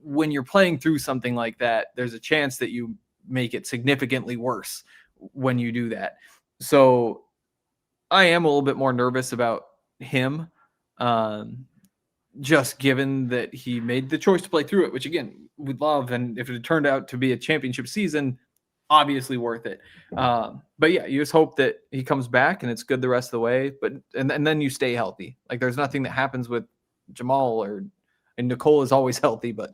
when you're playing through something like that, there's a chance that you make it significantly worse when you do that. So I am a little bit more nervous about him, just given that he made the choice to play through it, which again, we'd love. And if it turned out to be a championship season, obviously worth it. But yeah, you just hope that he comes back and it's good the rest of the way. But and then you stay healthy. There's nothing that happens with Jamal and Nicole is always healthy, but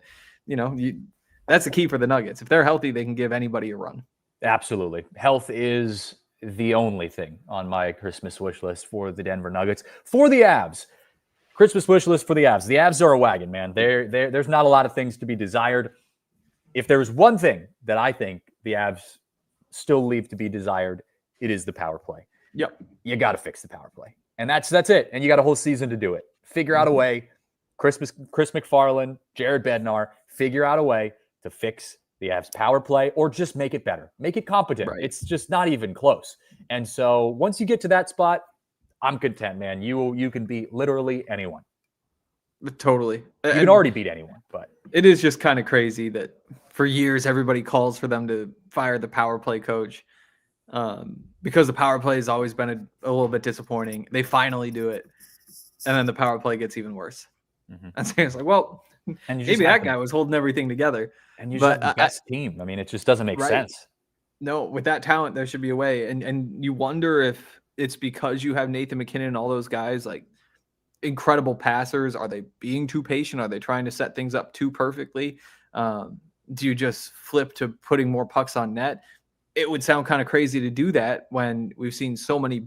that's the key for the Nuggets. If they're healthy, they can give anybody a run. Absolutely. Health is the only thing on my Christmas wish list for the Denver Nuggets. For the Avs, Christmas wish list for the Avs. The Avs are a wagon, man. There's not a lot of things to be desired. If there's one thing that I think the Avs still leave to be desired, it is the power play. Yep. You got to fix the power play. And that's it. And you got a whole season to do it. Figure out a way. Chris McFarland, Jared Bednar, figure out a way to fix the Avs power play or just make it better. Make it competent. Right. It's just not even close. And so once you get to that spot, I'm content, man. You can beat literally anyone. Totally. You can already beat anyone, but it is just kind of crazy that for years everybody calls for them to fire the power play coach because the power play has always been a little bit disappointing. They finally do it, and then the power play gets even worse. And so it's well, and maybe that guy was holding everything together. And you have the best team. I mean, it just doesn't make sense. No, with that talent, there should be a way. And you wonder if it's because you have Nathan McKinnon and all those guys, incredible passers. Are they being too patient? Are they trying to set things up too perfectly? Do you just flip to putting more pucks on net? It would sound kind of crazy to do that when we've seen so many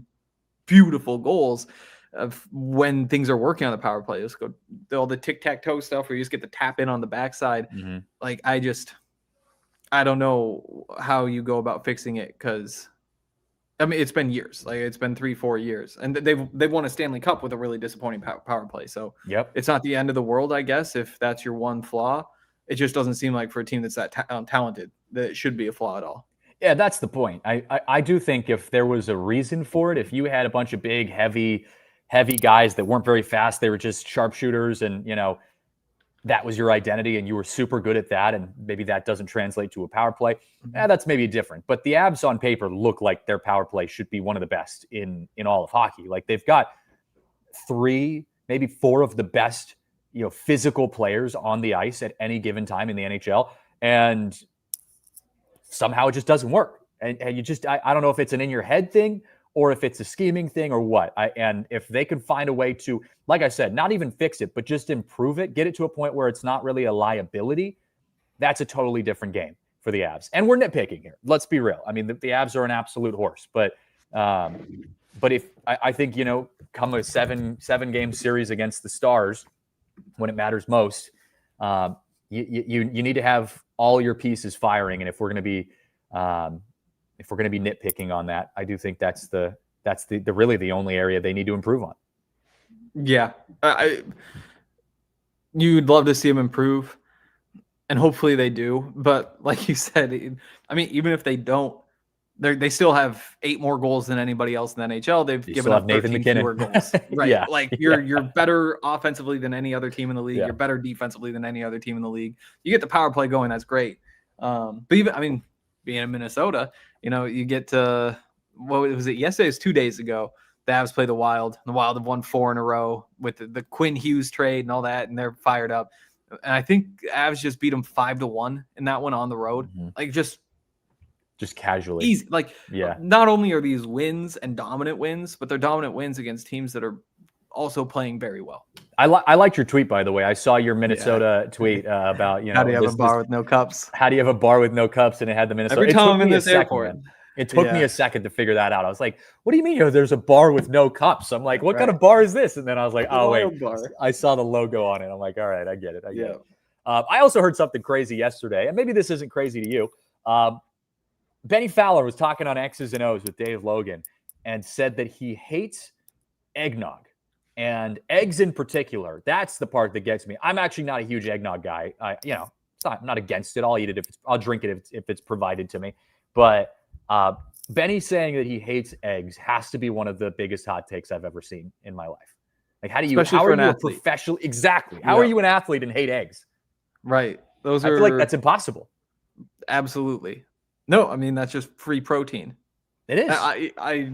beautiful goals of when things are working on the power play. Let's go all the tic-tac-toe stuff where you just get the tap in on the backside. I don't know how you go about fixing it because it's been years. It's been 3-4 years, and they've won a Stanley Cup with a really disappointing power play. So it's not the end of the world, I guess, if that's your one flaw. It just doesn't seem like for a team that's that talented that it should be a flaw at all. Yeah, that's the point. I do think if there was a reason for it, if you had a bunch of big, heavy guys that weren't very fast, they were just sharpshooters, and that was your identity and you were super good at that, and maybe that doesn't translate to a power play, that's maybe different. But the Avs on paper look like their power play should be one of the best in all of hockey. They've got 3, maybe 4 of the best physical players on the ice at any given time in the NHL, and somehow it just doesn't work. And you just I don't know if it's an in your head thing or if it's a scheming thing or what. And if they can find a way to, like I said, not even fix it, but just improve it, get it to a point where it's not really a liability, that's a totally different game. for the Avs. And we're nitpicking here. Let's be real. I mean, the Avs are an absolute horse, but if I think, come a seven game series against the Stars when it matters most, you need to have all your pieces firing. And if we're going to be nitpicking on that, I do think that's the really the only area they need to improve on. Yeah. You'd love to see them improve, and hopefully they do. But like you said, I mean, even if they don't, they still have 8 more goals than anybody else in the NHL. They've given up Nathan 13 McKinnon. fewer goals. Right. Yeah. Like you're better offensively than any other team in the league. Yeah. You're better defensively than any other team in the league. You get the power play going. That's great. But even, I mean, being in Minnesota, you get to, what was it? Yesterday, it was 2 days ago. The Avs play the Wild. The Wild have won 4 in a row with the Quinn Hughes trade and all that, and they're fired up. And I think Avs just beat them 5-1 in that one on the road. Mm-hmm. Like just casually. Easy. Like, yeah. Not only are these wins and dominant wins, but they're dominant wins against teams that are also playing very well. I liked your tweet, by the way. I saw your Minnesota tweet about, how do you have a bar with no cups? How do you have a bar with no cups? And it had the Minnesota. Every time I'm in this airport. It took me a second to figure that out. I was like, what do you mean there's a bar with no cups? I'm like, what kind of bar is this? And then I was like, oh, wait. Bar. I saw the logo on it. I'm like, all right, I get it. I get it. I also heard something crazy yesterday, and maybe this isn't crazy to you. Benny Fowler was talking on X's and O's with Dave Logan and said that he hates eggnog and eggs in particular. That's the part that gets me. I'm actually not a huge eggnog guy. I'm not against it. I'll eat it I'll drink it if it's provided to me. But Benny saying that he hates eggs has to be one of the biggest hot takes I've ever seen in my life. Like, how are you a professional? Exactly. How are you an athlete and hate eggs? Right. I feel like that's impossible. Absolutely. No, I mean, that's just free protein. It is. I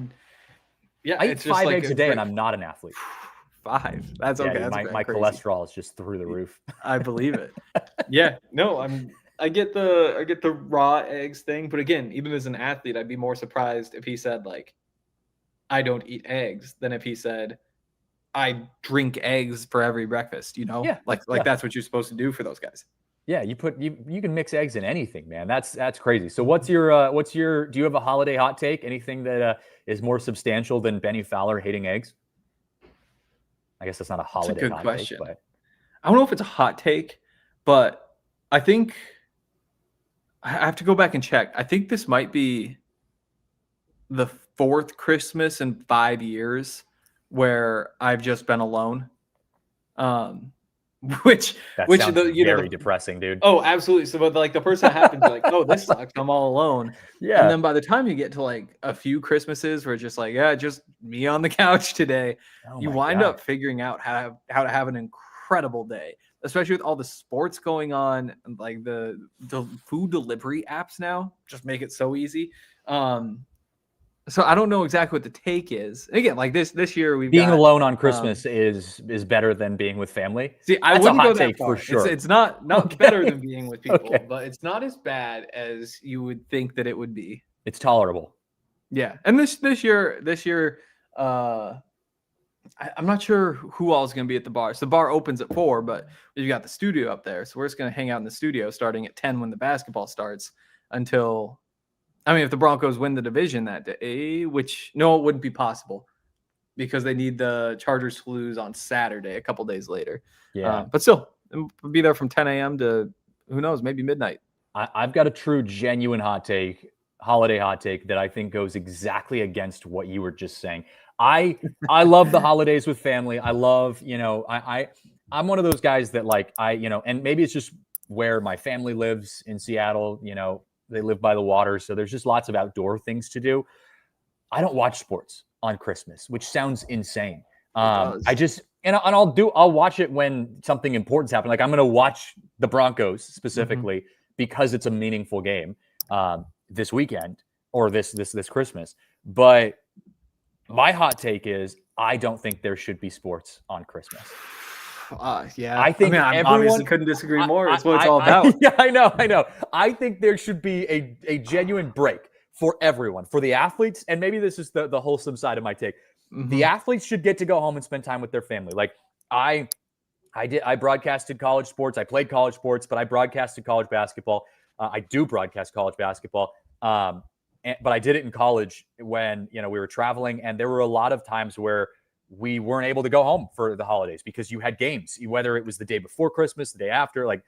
eat 5 eggs a day and I'm not an athlete. 5. That's okay. Dude, that's my cholesterol is just through the roof. I believe it. Yeah. No, I get the raw eggs thing, but again, even as an athlete, I'd be more surprised if he said like, I don't eat eggs, than if he said, I drink eggs for every breakfast. Yeah. Like that's what you're supposed to do for those guys. Yeah, you can mix eggs in anything, man. That's crazy. So what's your do you have a holiday hot take? Anything that is more substantial than Benny Fowler hating eggs? I guess that's not a holiday That's a good hot question. Take, but I don't know if it's a hot take, but I think I have to go back and check. I think this might be the 4th Christmas in 5 years where I've just been alone. Which sounds very depressing, dude. Oh, absolutely. So, but like the person that happens, like, oh, this sucks. I'm all alone. Yeah. And then by the time you get to like a few Christmases where it's just like, yeah, just me on the couch today, you wind up figuring out how to have an incredible day, especially with all the sports going on, and like the food delivery apps now just make it so easy. So I don't know exactly what the take is. Again, like this year we've being alone on Christmas is better than being with family. See, I wouldn't go that far. For sure. It's not better than being with people, but it's not as bad as you would think that it would be. It's tolerable. Yeah, and this year, I'm not sure who all is going to be at the bar. So the bar opens at 4, but we've got the studio up there, so we're just going to hang out in the studio starting at 10 when the basketball starts until. I mean, if the Broncos win the division that day, which no, it wouldn't be possible because they need the Chargers to lose on Saturday, a couple days later. Yeah. But still, we'll be there from 10 a.m. to, who knows, maybe midnight. I've got a true, genuine holiday hot take that I think goes exactly against what you were just saying. I love the holidays with family. I love, I'm one of those guys that like, and maybe it's just where my family lives in Seattle, they live by the water, so there's just lots of outdoor things to do. I don't watch sports on Christmas, which sounds insane. I'll watch it when something important's happening. Like I'm going to watch the Broncos specifically because it's a meaningful game this weekend or this Christmas. But my hot take is I don't think there should be sports on Christmas. Yeah, I think I obviously couldn't disagree more. It's what it's all about. Yeah, I know. I think there should be a genuine break for everyone, for the athletes, and maybe this is the wholesome side of my take. The athletes should get to go home and spend time with their family. Like I broadcasted college sports. I played college sports, but I broadcasted college basketball. I do broadcast college basketball. But I did it in college when, we were traveling, and there were a lot of times where we weren't able to go home for the holidays because you had games, whether it was the day before Christmas, the day after, like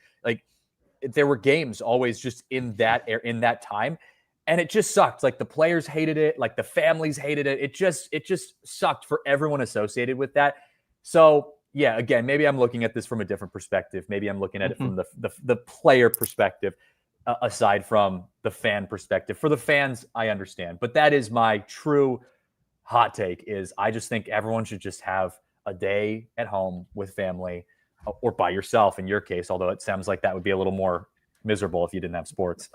there were games always just in that time. And it just sucked. Like the players hated it. Like the families hated it. It just sucked for everyone associated with that. So yeah, again, maybe I'm looking at this from a different perspective. Maybe I'm looking at it from the player perspective, aside from the fan perspective. For the fans, I understand. But that is my true hot take, is I just think everyone should just have a day at home with family, or by yourself in your case, although it sounds like that would be a little more miserable if you didn't have sports.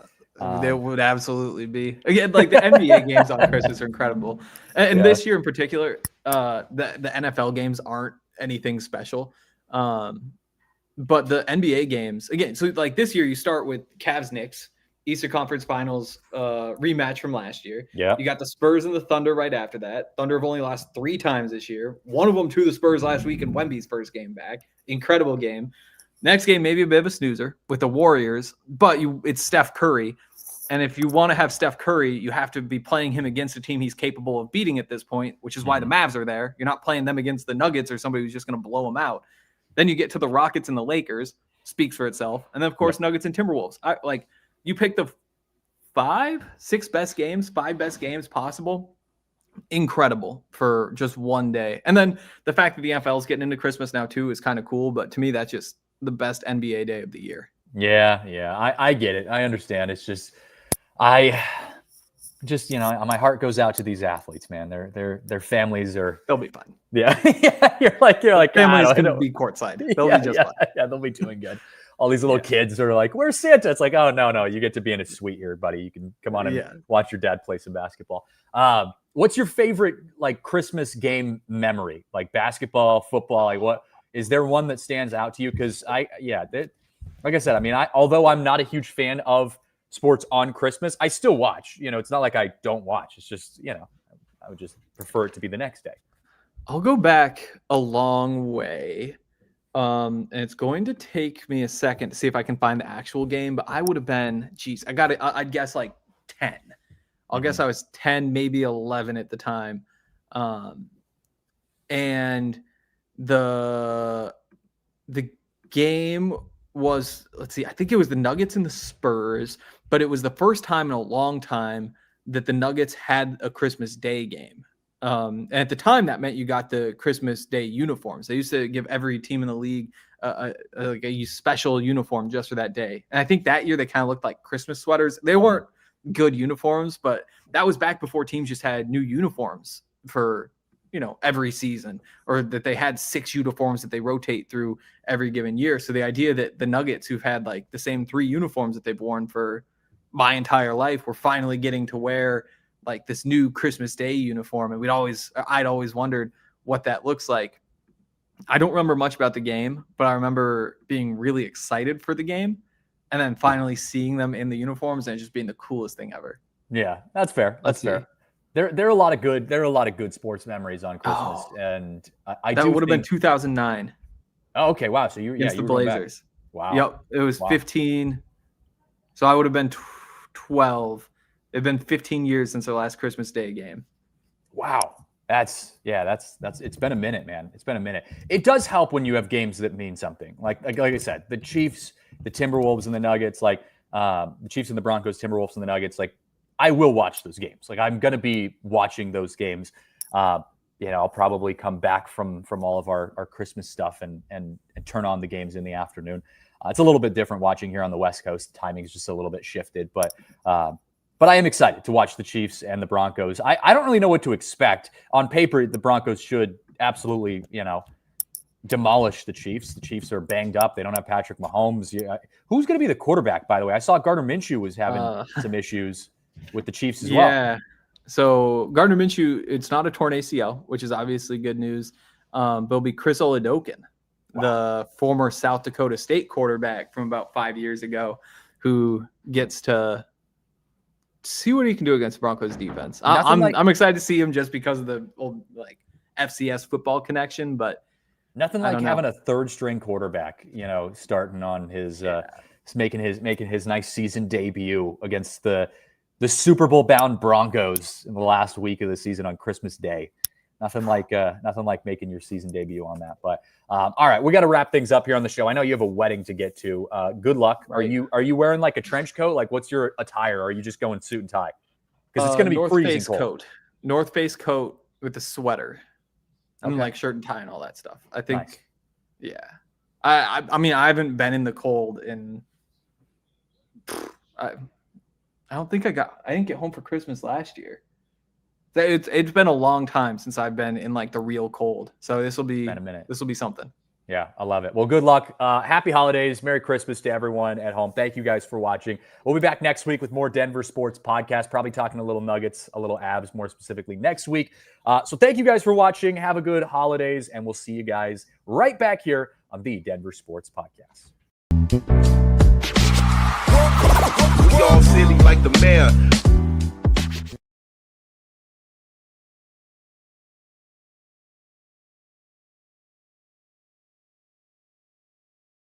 There would absolutely be. Again, like the NBA games on Christmas are incredible. And this year in particular, the NFL games aren't anything special. But the NBA games, again, so like this year you start with Cavs-Knicks, Eastern Conference Finals rematch from last year. Yeah. You got the Spurs and the Thunder right after that. Thunder have only lost 3 times this year. One of them to the Spurs last week in Wemby's first game back. Incredible game. Next game, maybe a bit of a snoozer with the Warriors, but it's Steph Curry. And if you want to have Steph Curry, you have to be playing him against a team he's capable of beating at this point, which is why the Mavs are there. You're not playing them against the Nuggets or somebody who's just going to blow them out. Then you get to the Rockets and the Lakers, speaks for itself. And then, of course, Nuggets and Timberwolves. You pick the 5 best games possible. Incredible for just one day. And then the fact that the NFL is getting into Christmas now, too, is kind of cool. But to me, that's just the best NBA day of the year. Yeah. I get it. I understand. It's just... my heart goes out to these athletes, man. Their families are. They'll be fine. Yeah. You're like families can be courtside. They'll be just fine. Yeah, they'll be doing good. All these little kids are like, "Where's Santa?" It's like, oh no, you get to be in a suite here, buddy. You can come on and watch your dad play some basketball. What's your favorite Christmas game memory? Like basketball, football? Like what is there one that stands out to you? Because like I said, I mean, although I'm not a huge fan of sports on Christmas, I still watch. It's not like I don't watch. It's just, I would just prefer it to be the next day. I'll go back a long way. And it's going to take me a second to see if I can find the actual game, but I would have been, I'd guess 10. I'll guess I was 10, maybe 11 at the time. And the game was, I think it was the Nuggets and the Spurs, but it was the first time in a long time that the Nuggets had a Christmas Day game. And at the time, that meant you got the Christmas Day uniforms. They used to give every team in the league a special uniform just for that day. And I think that year they kind of looked like Christmas sweaters. They weren't good uniforms, but that was back before teams just had new uniforms for every season, or that they had 6 uniforms that they rotate through every given year. So the idea that the Nuggets, who've had the same 3 uniforms that they've worn for my entire life, were finally getting to wear this new Christmas Day uniform. And I'd always wondered what that looks like. I don't remember much about the game, but I remember being really excited for the game and then finally seeing them in the uniforms and just being the coolest thing ever. Yeah, that's fair. That's fair. There are a lot of good sports memories on Christmas, and that would have been 2009. Oh, okay, wow. So you the Blazers. Wow. Yep, it was 15. So I would have been 12. It'd been 15 years since our last Christmas Day game. Wow, that's it's been a minute, man. It's been a minute. It does help when you have games that mean something. Like I said, the Chiefs, the Timberwolves, and the Nuggets. The Chiefs and the Broncos, Timberwolves and the Nuggets. I will watch those games. I'm going to be watching those games. I'll probably come back from all of our Christmas stuff and turn on the games in the afternoon. It's a little bit different watching here on the West Coast. The timing is just a little bit shifted, but I am excited to watch the Chiefs and the Broncos. I don't really know what to expect. On paper, the Broncos should absolutely, demolish the Chiefs. The Chiefs are banged up. They don't have Patrick Mahomes. Who's going to be the quarterback, by the way? I saw Gardner Minshew was having some issues with the Chiefs as well. Yeah. So Gardner Minshew, it's not a torn ACL, which is obviously good news. But it'll be Chris Oladokun, the former South Dakota State quarterback from about 5 years ago, who gets to see what he can do against the Broncos defense. I'm excited to see him just because of the old FCS football connection, but nothing like having a third string quarterback, starting on his is making his nice season debut against the Super Bowl bound Broncos in the last week of the season on Christmas Day. Nothing like making your season debut on that. But all right, we got to wrap things up here on the show. I know you have a wedding to get to. Good luck. Right. Are you wearing like a trench coat? Like, what's your attire? Or are you just going suit and tie? Because it's going to be North freezing Face cold. coat. North Face coat with a sweater. And Okay. like shirt and tie and all that stuff. I think, Nice. yeah. I mean, I haven't been in the cold in. I don't think I didn't get home for Christmas last year. It's been a long time since I've been in like the real cold. So this will be Been a minute. This will be something. Yeah, I love it. Well, good luck. Happy holidays. Merry Christmas to everyone at home. Thank you guys for watching. We'll be back next week with more Denver Sports Podcast, probably talking a little Nuggets, a little Avs more specifically next week. So thank you guys for watching. Have a good holidays, and we'll see you guys right back here on the Denver Sports Podcast. We all silly like the mayor.